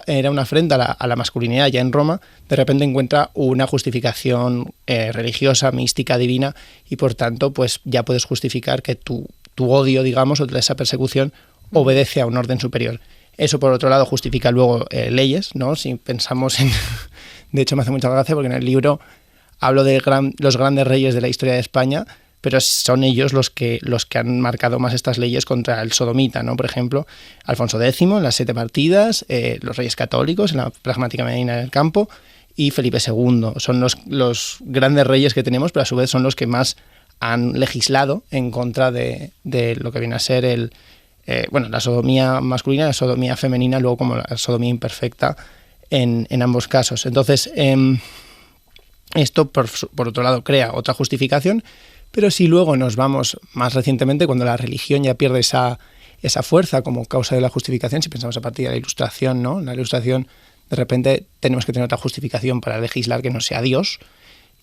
era una afrenta a la masculinidad ya en Roma, de repente encuentra una justificación religiosa, mística, divina, y por tanto pues ya puedes justificar que tu odio, digamos, o esa persecución obedece a un orden superior. Eso, por otro lado, justifica luego leyes, ¿no? Si pensamos en... De hecho, me hace mucha gracia porque en el libro hablo de los grandes reyes de la historia de España, pero son ellos los que han marcado más estas leyes contra el sodomita, ¿no? Por ejemplo, Alfonso X en las 7 partidas, los reyes católicos en la pragmática medina del campo y Felipe II. Son los grandes reyes que tenemos, pero a su vez son los que más han legislado en contra de lo que viene a ser la sodomía masculina y la sodomía femenina, luego como la sodomía imperfecta en ambos casos. Entonces, esto, por otro lado, crea otra justificación, pero si luego nos vamos más recientemente, cuando la religión ya pierde esa fuerza como causa de la justificación, si pensamos a partir de la Ilustración, ¿no? La Ilustración, de repente tenemos que tener otra justificación para legislar que no sea Dios,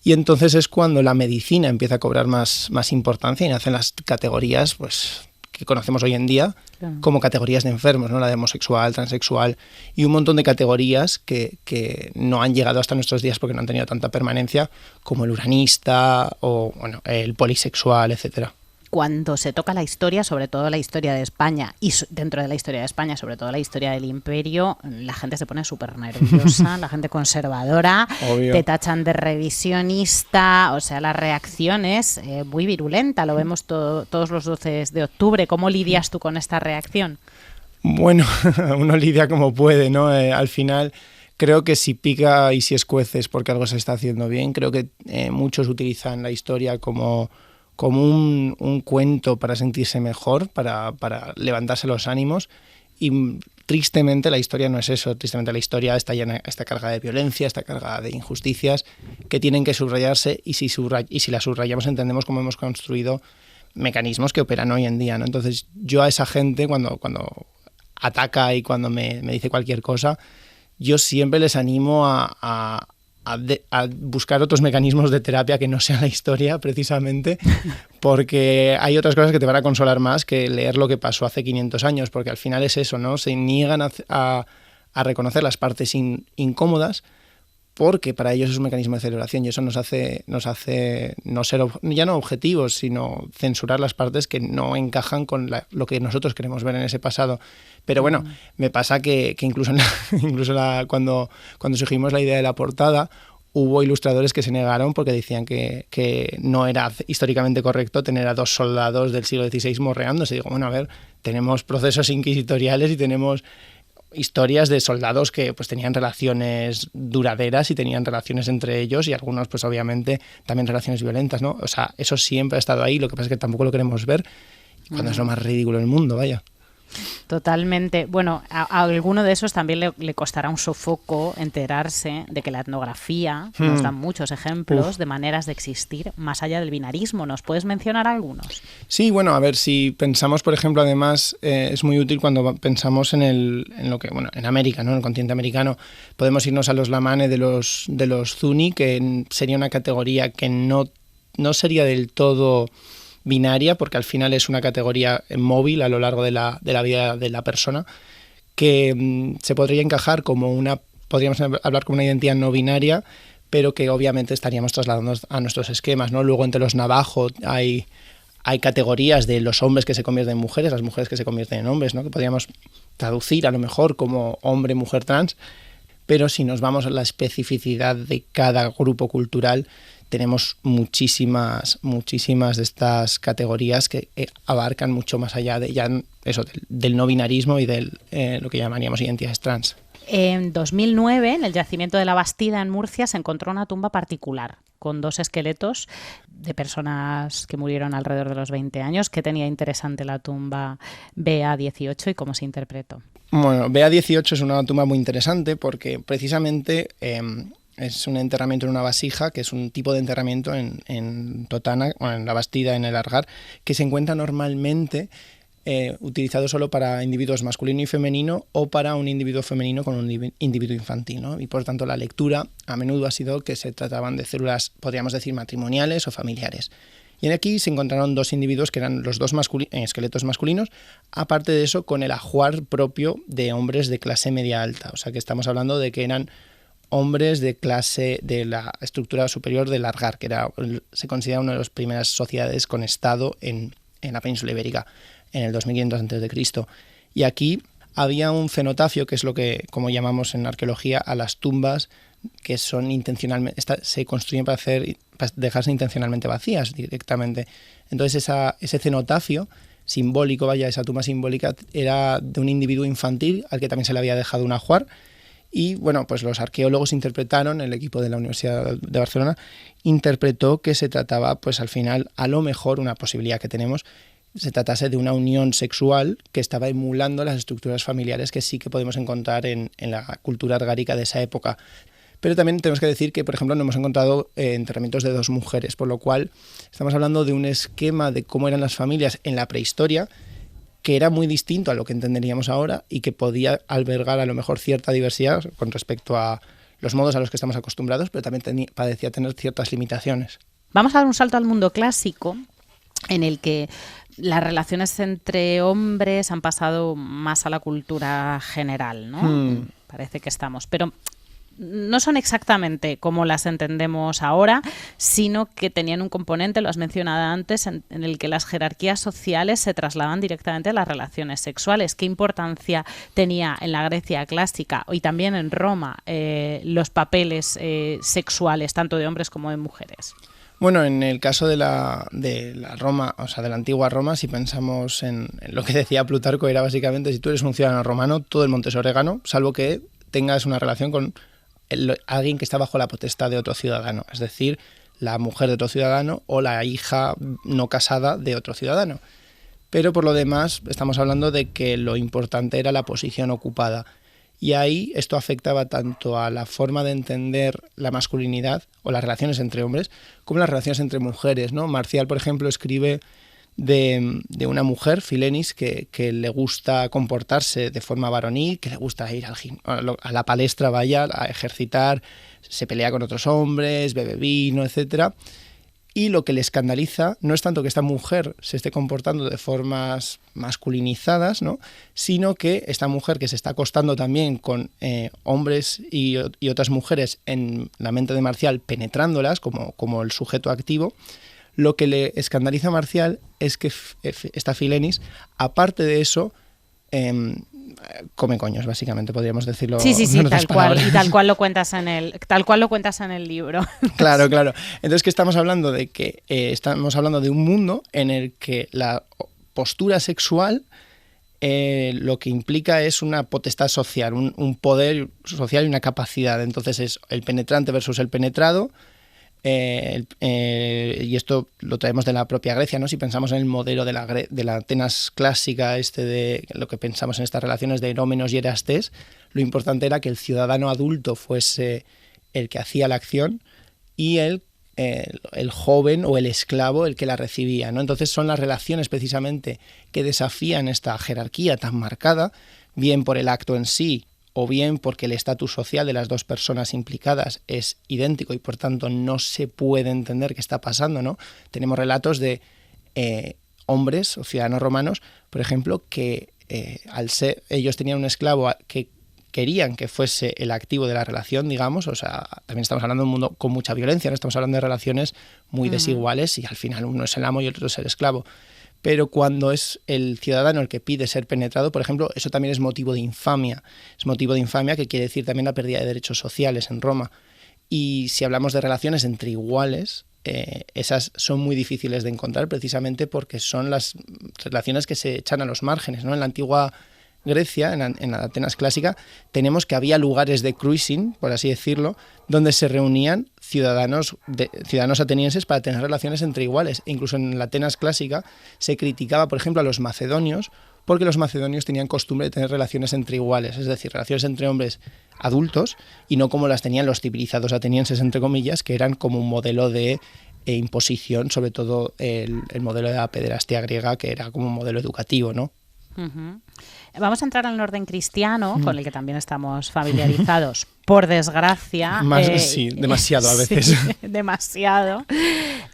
y entonces es cuando la medicina empieza a cobrar más importancia y nacen las categorías, pues, que conocemos hoy en día como categorías de enfermos, ¿no? La de homosexual, transexual y un montón de categorías que no han llegado hasta nuestros días porque no han tenido tanta permanencia, como el uranista o bueno, el polisexual, etcétera. Cuando se toca la historia, sobre todo la historia de España, y dentro de la historia de España, sobre todo la historia del Imperio, la gente se pone súper nerviosa, la gente conservadora, obvio. Te tachan de revisionista, o sea, la reacción es muy virulenta, lo vemos todos los 12 de octubre. ¿Cómo lidias tú con esta reacción? Bueno, uno lidia como puede, ¿no? Al final... Creo que si pica y si escueces porque algo se está haciendo bien, creo que muchos utilizan la historia como un cuento para sentirse mejor, para levantarse los ánimos, y tristemente la historia no es eso. Tristemente la historia está cargada de violencia, está cargada de injusticias que tienen que subrayarse, y si las subrayamos entendemos cómo hemos construido mecanismos que operan hoy en día, ¿no? Entonces yo a esa gente cuando ataca y cuando me dice cualquier cosa, yo siempre les animo a buscar otros mecanismos de terapia que no sean la historia, precisamente, porque hay otras cosas que te van a consolar más que leer lo que pasó hace 500 años, porque al final es eso, ¿no? Se niegan a reconocer las partes incómodas porque para ellos es un mecanismo de celebración y eso nos hace no ser ya no objetivos, sino censurar las partes que no encajan con lo que nosotros queremos ver en ese pasado. Pero bueno, me pasa que incluso cuando sugerimos la idea de la portada, hubo ilustradores que se negaron porque decían que no era históricamente correcto tener a 2 soldados del siglo XVI morreándose. Digo, bueno, a ver, tenemos procesos inquisitoriales y tenemos historias de soldados que pues tenían relaciones duraderas y tenían relaciones entre ellos y algunos pues obviamente también relaciones violentas, ¿no? O sea, eso siempre ha estado ahí, lo que pasa es que tampoco lo queremos ver cuando es lo más ridículo del mundo, vaya. Totalmente. Bueno, a alguno de esos también le costará un sofoco enterarse de que la etnografía nos da muchos ejemplos de maneras de existir más allá del binarismo. ¿Nos puedes mencionar algunos? Sí, bueno, a ver, si pensamos, por ejemplo, además, es muy útil cuando pensamos en lo que, bueno, en América, ¿no? En el continente americano, podemos irnos a los lamane de los Zuni, que sería una categoría que no sería del todo binaria, porque al final es una categoría móvil a lo largo de la vida de la persona, que se podría encajar como podríamos hablar como una identidad no binaria, pero que obviamente estaríamos trasladando a nuestros esquemas, ¿no? Luego entre los navajo hay categorías de los hombres que se convierten en mujeres, las mujeres que se convierten en hombres, ¿no? Que podríamos traducir a lo mejor como hombre, mujer, trans, pero si nos vamos a la especificidad de cada grupo cultural, tenemos muchísimas de estas categorías que abarcan mucho más allá de del no binarismo y del lo que llamaríamos identidades trans. En 2009, en el yacimiento de la Bastida en Murcia, se encontró una tumba particular con 2 esqueletos de personas que murieron alrededor de los 20 años. ¿Qué tenía interesante la tumba BA18 y cómo se interpretó? Bueno, BA18 es una tumba muy interesante porque precisamente es un enterramiento en una vasija, que es un tipo de enterramiento en Totana, o en la Bastida, en el Argar, que se encuentra normalmente utilizado solo para individuos masculino y femenino o para un individuo femenino con un individuo infantil, ¿no? Y por tanto la lectura a menudo ha sido que se trataban de células, podríamos decir, matrimoniales o familiares. Y aquí se encontraron 2 individuos que eran los 2 esqueletos masculinos, aparte de eso con el ajuar propio de hombres de clase media alta, o sea que estamos hablando de que eran hombres de clase de la estructura superior del Argar, que se considera una de las primeras sociedades con Estado en la península ibérica, en el 2500 a.C. Y aquí había un cenotafio, que es lo que, como llamamos en arqueología, a las tumbas que son intencionalmente, se construyen para dejarse intencionalmente vacías directamente. Entonces ese cenotafio simbólico, esa tumba simbólica, era de un individuo infantil al que también se le había dejado un ajuar. Y bueno, pues los arqueólogos interpretaron, el equipo de la Universidad de Barcelona interpretó que se trataba, pues al final, a lo mejor una posibilidad que tenemos, se tratase de una unión sexual que estaba emulando las estructuras familiares que sí que podemos encontrar en la cultura argárica de esa época. Pero también tenemos que decir que, por ejemplo, no hemos encontrado enterramientos de 2 mujeres, por lo cual estamos hablando de un esquema de cómo eran las familias en la prehistoria, que era muy distinto a lo que entenderíamos ahora y que podía albergar a lo mejor cierta diversidad con respecto a los modos a los que estamos acostumbrados, pero también parecía tener ciertas limitaciones. Vamos a dar un salto al mundo clásico, en el que las relaciones entre hombres han pasado más a la cultura general, ¿no? Parece que estamos, pero no son exactamente como las entendemos ahora, sino que tenían un componente, lo has mencionado antes, en el que las jerarquías sociales se trasladan directamente a las relaciones sexuales. ¿Qué importancia tenía en la Grecia clásica y también en Roma los papeles sexuales, tanto de hombres como de mujeres? Bueno, en el caso de la Roma, o sea, de la antigua Roma, si pensamos en lo que decía Plutarco, era básicamente, si tú eres un ciudadano romano, todo el monte es orégano, salvo que tengas una relación con alguien que está bajo la potestad de otro ciudadano, es decir, la mujer de otro ciudadano o la hija no casada de otro ciudadano. Pero por lo demás estamos hablando de que lo importante era la posición ocupada. Y ahí esto afectaba tanto a la forma de entender la masculinidad o las relaciones entre hombres como las relaciones entre mujeres, ¿no? Marcial, por ejemplo, escribe de una mujer, Filenis, que le gusta comportarse de forma varonil, que le gusta ir a la palestra, a ejercitar, se pelea con otros hombres, bebe vino, etc. Y lo que le escandaliza no es tanto que esta mujer se esté comportando de formas masculinizadas, ¿no?, sino que esta mujer que se está acostando también con hombres y otras mujeres en la mente de Marcial, penetrándolas como el sujeto activo, lo que le escandaliza a Marcial es que esta Filenis, aparte de eso, come coños, básicamente, podríamos decirlo. Sí, tal cual, y tal cual lo cuentas en el libro. Claro. Entonces, ¿qué estamos hablando? De que estamos hablando de un mundo en el que la postura sexual lo que implica es una potestad social, un poder social y una capacidad. Entonces es el penetrante versus el penetrado. Y esto lo traemos de la propia Grecia, ¿no? Si pensamos en el modelo de la Atenas clásica, de lo que pensamos en estas relaciones de Erómenos y Erastés, lo importante era que el ciudadano adulto fuese el que hacía la acción y el joven o el esclavo el que la recibía, ¿no? Entonces son las relaciones precisamente que desafían esta jerarquía tan marcada, bien por el acto en sí, o bien porque el estatus social de las dos personas implicadas es idéntico y por tanto no se puede entender qué está pasando, ¿no? Tenemos relatos de hombres o ciudadanos romanos, por ejemplo, que ellos tenían un esclavo que querían que fuese el activo de la relación, digamos, o sea, también estamos hablando de un mundo con mucha violencia, no estamos hablando de relaciones muy desiguales y al final uno es el amo y el otro es el esclavo. Pero cuando es el ciudadano el que pide ser penetrado, por ejemplo, eso también es motivo de infamia. Es motivo de infamia, que quiere decir también la pérdida de derechos sociales en Roma. Y si hablamos de relaciones entre iguales, esas son muy difíciles de encontrar precisamente porque son las relaciones que se echan a los márgenes, ¿no? En la antigua Grecia, en la Atenas clásica, tenemos que había lugares de cruising, por así decirlo, donde se reunían ciudadanos atenienses para tener relaciones entre iguales. E incluso en la Atenas clásica se criticaba, por ejemplo, a los macedonios, porque los macedonios tenían costumbre de tener relaciones entre iguales, es decir, relaciones entre hombres adultos, y no como las tenían los civilizados atenienses, entre comillas, que eran como un modelo de imposición, sobre todo el modelo de la pederastia griega, que era como un modelo educativo, ¿no? Uh-huh. Vamos a entrar en el orden cristiano, con el que también estamos familiarizados, por desgracia. Sí, demasiado a veces. Sí, demasiado.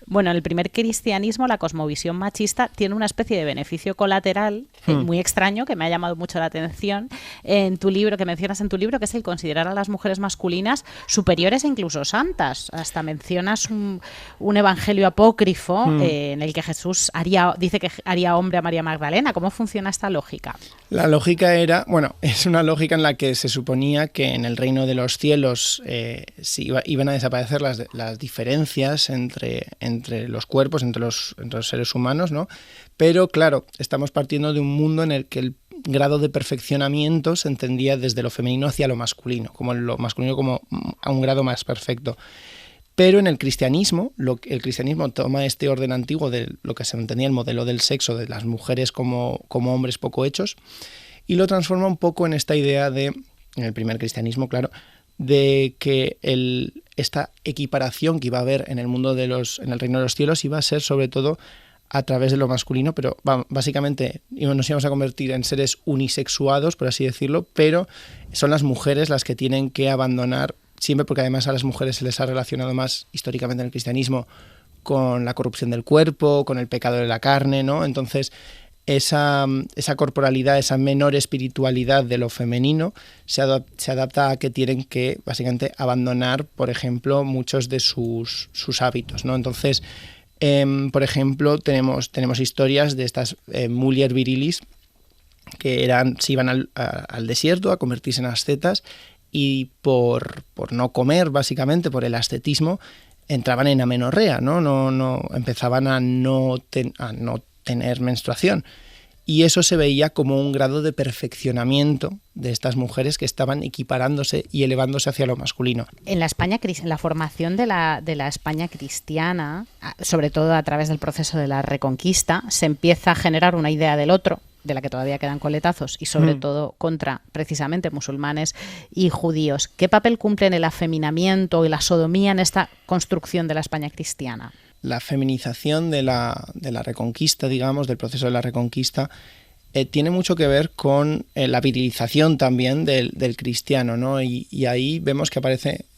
Bueno, en el primer cristianismo la cosmovisión machista tiene una especie de beneficio colateral muy extraño que me ha llamado mucho la atención en tu libro, que mencionas en tu libro, que es el considerar a las mujeres masculinas superiores e incluso santas. Hasta mencionas un evangelio apócrifo en el que Jesús dice que haría hombre a María Magdalena. ¿Cómo funciona esta lógica? La lógica es una lógica en la que se suponía que en el reino de los cielos iban a desaparecer las diferencias entre los cuerpos, entre los seres humanos, ¿no? Pero claro, estamos partiendo de un mundo en el que el grado de perfeccionamiento se entendía desde lo femenino hacia lo masculino como a un grado más perfecto. Pero en el cristianismo, el cristianismo toma este orden antiguo de lo que se entendía el modelo del sexo, de las mujeres como hombres poco hechos, y lo transforma un poco en esta idea en el primer cristianismo, claro, de que esta equiparación que iba a haber en el mundo en el reino de los cielos iba a ser sobre todo a través de lo masculino, pero básicamente nos íbamos a convertir en seres unisexuados, por así decirlo, pero son las mujeres las que tienen que abandonar, siempre porque además a las mujeres se les ha relacionado más históricamente en el cristianismo con la corrupción del cuerpo, con el pecado de la carne, ¿no? Entonces esa corporalidad, esa menor espiritualidad de lo femenino se adapta a que tienen que básicamente abandonar, por ejemplo, muchos de sus hábitos, ¿no? Entonces, por ejemplo, tenemos historias de estas mulier virilis que se iban al desierto a convertirse en ascetas y por no comer, básicamente, por el ascetismo, entraban en amenorrea, ¿no? Empezaban a no tener menstruación. Y eso se veía como un grado de perfeccionamiento de estas mujeres que estaban equiparándose y elevándose hacia lo masculino. En la formación de la España cristiana, sobre todo a través del proceso de la Reconquista, se empieza a generar una idea del otro, de la que todavía quedan coletazos, y sobre todo contra precisamente musulmanes y judíos. ¿Qué papel cumplen el afeminamiento y la sodomía en esta construcción de la España cristiana? La feminización de la Reconquista, digamos, del proceso de la Reconquista, tiene mucho que ver con la virilización también del cristiano, ¿no? Y ahí vemos que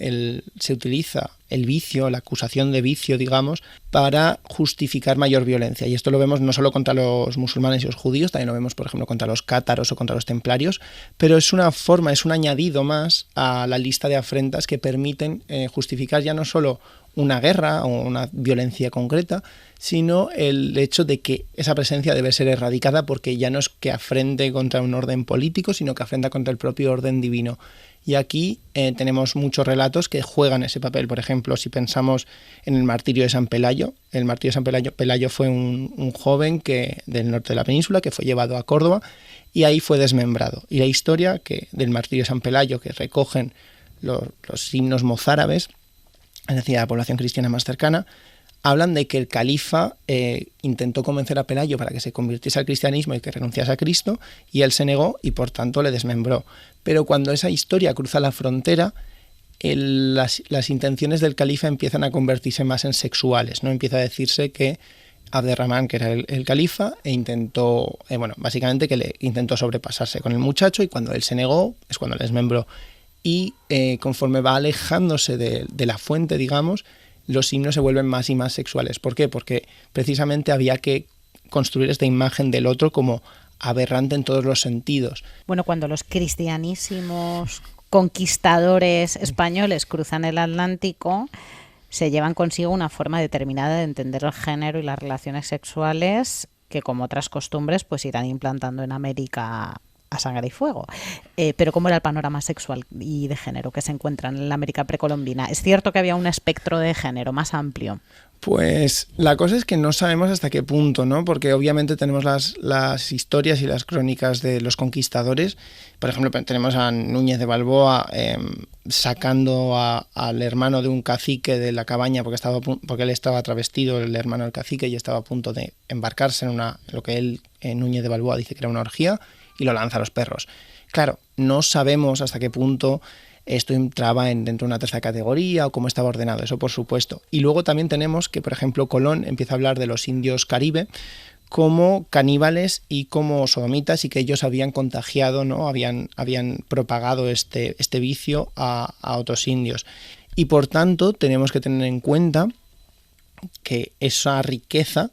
se utiliza el vicio, la acusación de vicio, digamos, para justificar mayor violencia. Y esto lo vemos no solo contra los musulmanes y los judíos, también lo vemos, por ejemplo, contra los cátaros o contra los templarios, pero es una forma, es un añadido más a la lista de afrentas que permiten justificar ya no solo una guerra o una violencia concreta, sino el hecho de que esa presencia debe ser erradicada porque ya no es que afrente contra un orden político, sino que afrenta contra el propio orden divino. Y aquí tenemos muchos relatos que juegan ese papel. Por ejemplo, si pensamos en el martirio de San Pelayo, el martirio de San Pelayo fue un joven del norte de la península que fue llevado a Córdoba y ahí fue desmembrado. Y la historia del martirio de San Pelayo, que recogen los himnos mozárabes, es decir, la población cristiana más cercana, hablan de que el califa intentó convencer a Pelayo para que se convirtiese al cristianismo y que renunciase a Cristo, y él se negó y por tanto le desmembró. Pero cuando esa historia cruza la frontera, las intenciones del califa empiezan a convertirse más en sexuales, ¿no? Empieza a decirse que Abderramán, que era el califa, intentó, básicamente que le intentó sobrepasarse con el muchacho, y cuando él se negó es cuando le desmembró. Y conforme va alejándose de la fuente, digamos, los himnos se vuelven más y más sexuales. ¿Por qué? Porque precisamente había que construir esta imagen del otro como aberrante en todos los sentidos. Bueno, cuando los cristianísimos conquistadores españoles cruzan el Atlántico, se llevan consigo una forma determinada de entender el género y las relaciones sexuales que, como otras costumbres, pues irán implantando en América a sangre y fuego. Pero ¿cómo era el panorama sexual y de género que se encuentra en la América precolombina? ¿Es cierto que había un espectro de género más amplio? Pues la cosa es que no sabemos hasta qué punto, ¿no? Porque obviamente tenemos las historias y las crónicas de los conquistadores. Por ejemplo, tenemos a Núñez de Balboa sacando al hermano de un cacique de la cabaña porque él estaba travestido, el hermano del cacique, y estaba a punto de embarcarse en lo que él, Núñez de Balboa, dice que era una orgía, y lo lanza a los perros. Claro, no sabemos hasta qué punto esto entraba dentro de una tercera categoría o cómo estaba ordenado, eso por supuesto. Y luego también tenemos que, por ejemplo, Colón empieza a hablar de los indios caribe como caníbales y como sodomitas, y que ellos habían contagiado, ¿no? Habían propagado este vicio a otros indios. Y por tanto tenemos que tener en cuenta que esa riqueza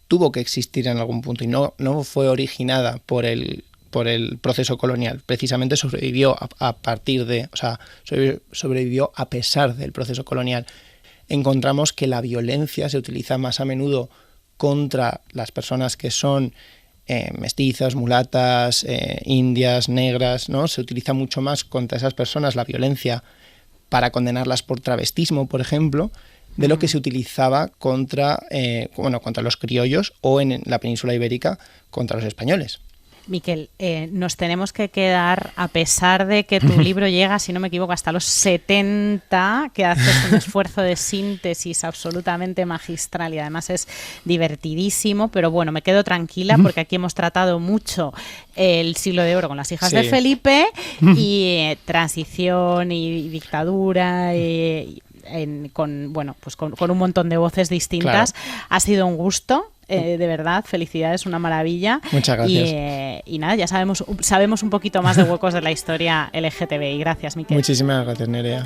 tuvo que existir en algún punto y no fue originada por el proceso colonial. Precisamente sobrevivió sobrevivió a pesar del proceso colonial. Encontramos que la violencia se utiliza más a menudo contra las personas que son mestizas, mulatas, indias, negras, ¿no? Se utiliza mucho más contra esas personas la violencia para condenarlas por travestismo, por ejemplo, de lo que se utilizaba contra los criollos o en la península ibérica contra los españoles. Miquel, nos tenemos que quedar, a pesar de que tu libro llega, si no me equivoco, hasta los 70, que haces un esfuerzo de síntesis absolutamente magistral y además es divertidísimo, pero bueno, me quedo tranquila porque aquí hemos tratado mucho el siglo de oro con las hijas de Felipe y transición y dictadura con un montón de voces distintas. Claro. Ha sido un gusto. De verdad, felicidades, una maravilla. Muchas gracias. Y nada, ya sabemos un poquito más de huecos de la historia LGTBI. Gracias, Miquel. Muchísimas gracias, Nerea.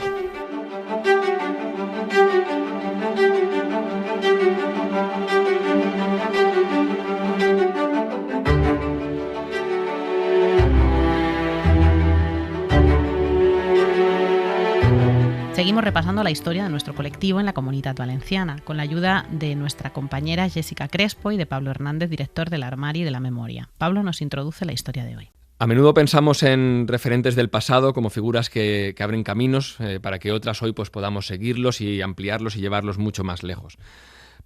Seguimos repasando la historia de nuestro colectivo en la Comunitat Valenciana, con la ayuda de nuestra compañera Jessica Crespo y de Pablo Hernández, director del Armari de la Memoria. Pablo nos introduce la historia de hoy. A menudo pensamos en referentes del pasado como figuras que abren caminos para que otras hoy pues, podamos seguirlos y ampliarlos y llevarlos mucho más lejos.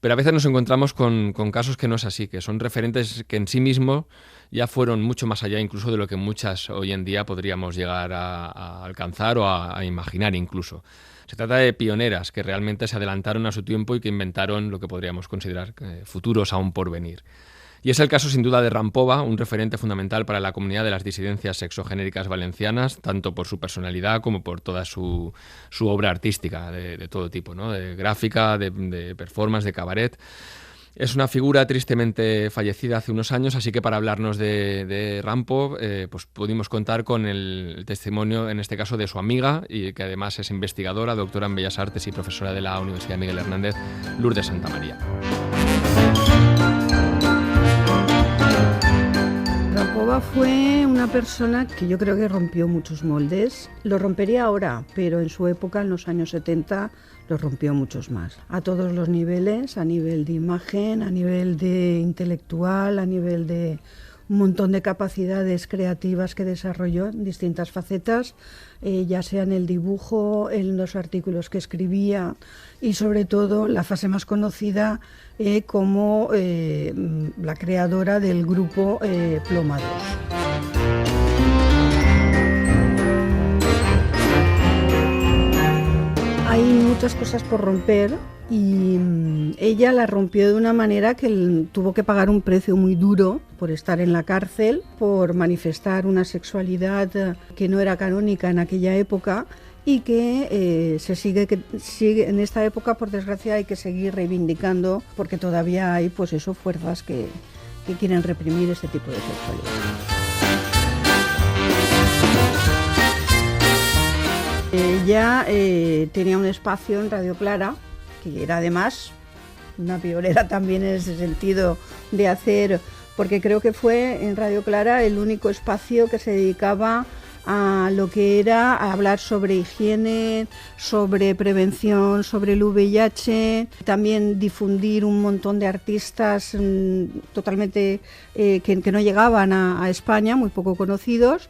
Pero a veces nos encontramos con casos que no es así, que son referentes que en sí mismos ya fueron mucho más allá incluso de lo que muchas hoy en día podríamos llegar a alcanzar o a imaginar incluso. Se trata de pioneras que realmente se adelantaron a su tiempo y que inventaron lo que podríamos considerar futuros aún por venir. Y es el caso sin duda de Rampova, un referente fundamental para la comunidad de las disidencias sexogenéricas valencianas, tanto por su personalidad como por toda su obra artística de todo tipo, ¿no? De gráfica, de performance, de cabaret. Es una figura tristemente fallecida hace unos años, así que para hablarnos de Rampo, pues pudimos contar con el testimonio, en este caso, de su amiga, y que además es investigadora, doctora en Bellas Artes y profesora de la Universidad Miguel Hernández, Lourdes Santamaría. Rampova fue una persona que yo creo que rompió muchos moldes. Lo rompería ahora, pero en su época, en los años 70, lo rompió muchos más. A todos los niveles, a nivel de imagen, a nivel de intelectual, a nivel de un montón de capacidades creativas que desarrolló en distintas facetas, ya sea en el dibujo, en los artículos que escribía y sobre todo la fase más conocida como la creadora del grupo Plomados. Hay muchas cosas por romper y ella la rompió de una manera que tuvo que pagar un precio muy duro por estar en la cárcel, por manifestar una sexualidad que no era canónica en aquella época y que sigue en esta época, por desgracia, hay que seguir reivindicando porque todavía hay pues eso, fuerzas que quieren reprimir este tipo de sexualidad. Ella tenía un espacio en Radio Clara, que era además una pionera también en ese sentido de hacer, porque creo que fue en Radio Clara el único espacio que se dedicaba a lo que era a hablar sobre higiene, sobre prevención, sobre el VIH, también difundir un montón de artistas totalmente que no llegaban a España, muy poco conocidos.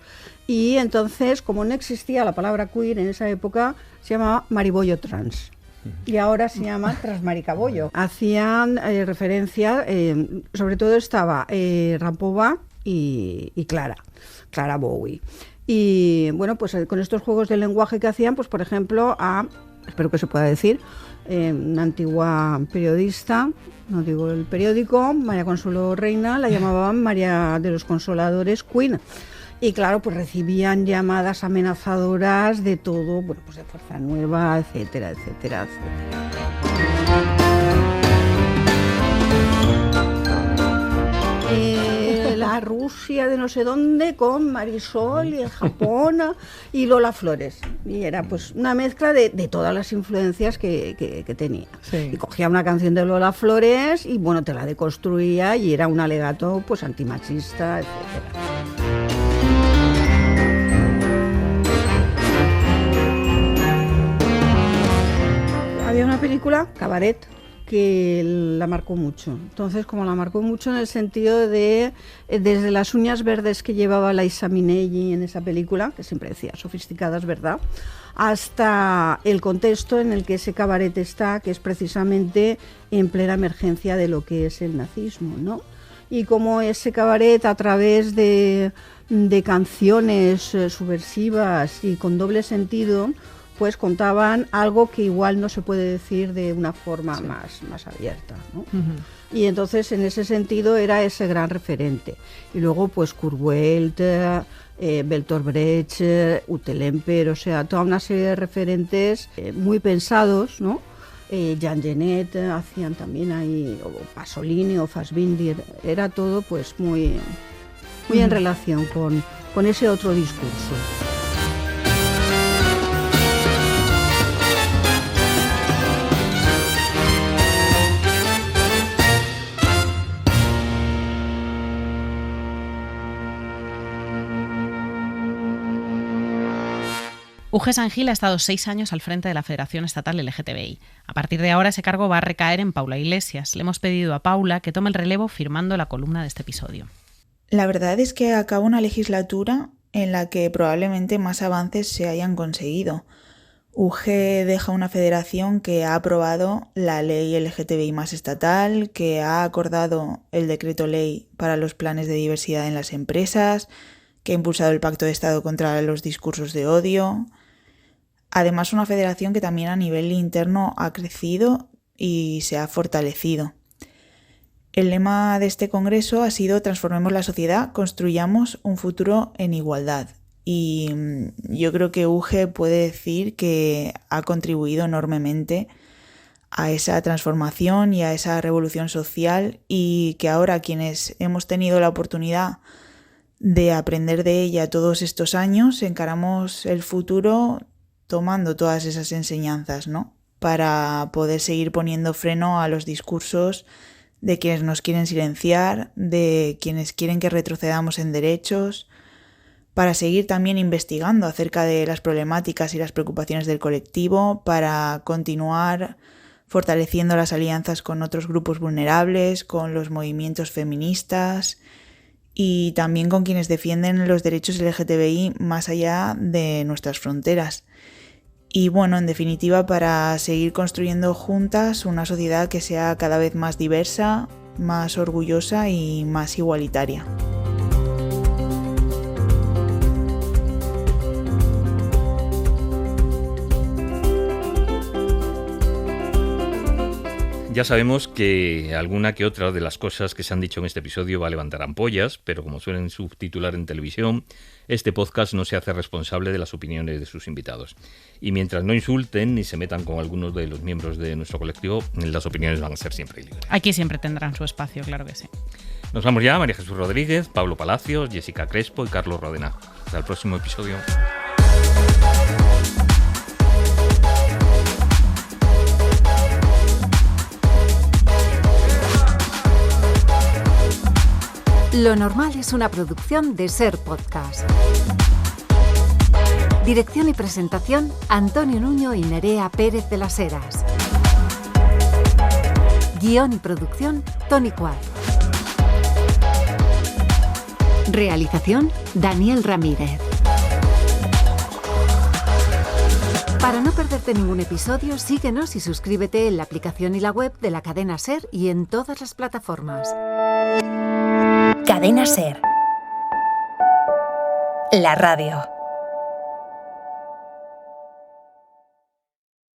Y entonces, como no existía la palabra queer en esa época, se llamaba Maribollo Trans. Y ahora se llama Transmaricabollo. Hacían referencia, sobre todo estaba Rampova y Clara Bowie. Y bueno, pues con estos juegos de lenguaje que hacían, pues por ejemplo, espero que se pueda decir, una antigua periodista, no digo el periódico, María Consuelo Reina, la llamaban María de los Consoladores Queen. Y claro, pues recibían llamadas amenazadoras de todo, bueno, pues de Fuerza Nueva, etcétera, etcétera, etcétera. La Rusia de no sé dónde con Marisol y el Japón y Lola Flores. Y era pues una mezcla de todas las influencias que tenía. Sí. Y cogía una canción de Lola Flores y bueno, te la deconstruía y era un alegato pues antimachista, etcétera. Había una película, Cabaret, que la marcó mucho. Entonces, como la marcó mucho en el sentido de, desde las uñas verdes que llevaba Liza Minnelli en esa película, que siempre decía sofisticadas, ¿verdad?, hasta el contexto en el que ese cabaret está, que es precisamente en plena emergencia de lo que es el nazismo, ¿no? Y cómo ese cabaret, a través de canciones subversivas y con doble sentido, pues contaban algo que igual no se puede decir de una forma más abierta, ¿no? Uh-huh. Y entonces en ese sentido era ese gran referente. Y luego pues Kurt Weill, Bertolt Brecht, Ute Lemper, o sea, toda una serie de referentes muy pensados, ¿no? Jean Genet hacían también ahí, o Pasolini o Fassbinder, era todo pues muy en relación con ese otro discurso. Uge Sangil ha estado 6 años al frente de la Federación Estatal LGTBI. A partir de ahora ese cargo va a recaer en Paula Iglesias. Le hemos pedido a Paula que tome el relevo firmando la columna de este episodio. La verdad es que acaba una legislatura en la que probablemente más avances se hayan conseguido. Uge deja una federación que ha aprobado la ley LGTBI más estatal, que ha acordado el decreto ley para los planes de diversidad en las empresas, que ha impulsado el Pacto de Estado contra los discursos de odio. Además, una federación que también a nivel interno ha crecido y se ha fortalecido. El lema de este congreso ha sido Transformemos la sociedad, construyamos un futuro en igualdad. Y yo creo que Uge puede decir que ha contribuido enormemente a esa transformación y a esa revolución social, y que ahora quienes hemos tenido la oportunidad de aprender de ella todos estos años, encaramos el futuro tomando todas esas enseñanzas, ¿no? Para poder seguir poniendo freno a los discursos de quienes nos quieren silenciar, de quienes quieren que retrocedamos en derechos, para seguir también investigando acerca de las problemáticas y las preocupaciones del colectivo, para continuar fortaleciendo las alianzas con otros grupos vulnerables, con los movimientos feministas y también con quienes defienden los derechos LGTBI más allá de nuestras fronteras. Y bueno, en definitiva, para seguir construyendo juntas una sociedad que sea cada vez más diversa, más orgullosa y más igualitaria. Ya sabemos que alguna que otra de las cosas que se han dicho en este episodio va a levantar ampollas, pero como suelen subtitular en televisión, este podcast no se hace responsable de las opiniones de sus invitados. Y mientras no insulten ni se metan con algunos de los miembros de nuestro colectivo, las opiniones van a ser siempre libres. Aquí siempre tendrán su espacio, claro que sí. Nos vamos ya, María Jesús Rodríguez, Pablo Palacios, Jessica Crespo y Carlos Rodena. Hasta el próximo episodio. Lo normal es una producción de Ser Podcast. Dirección y presentación, Antonio Nuño y Nerea Pérez de las Heras. Guión y producción, Tony Cuart. Realización, Daniel Ramírez. Para no perderte ningún episodio, síguenos y suscríbete en la aplicación y la web de la cadena SER y en todas las plataformas. Cadena SER. La radio.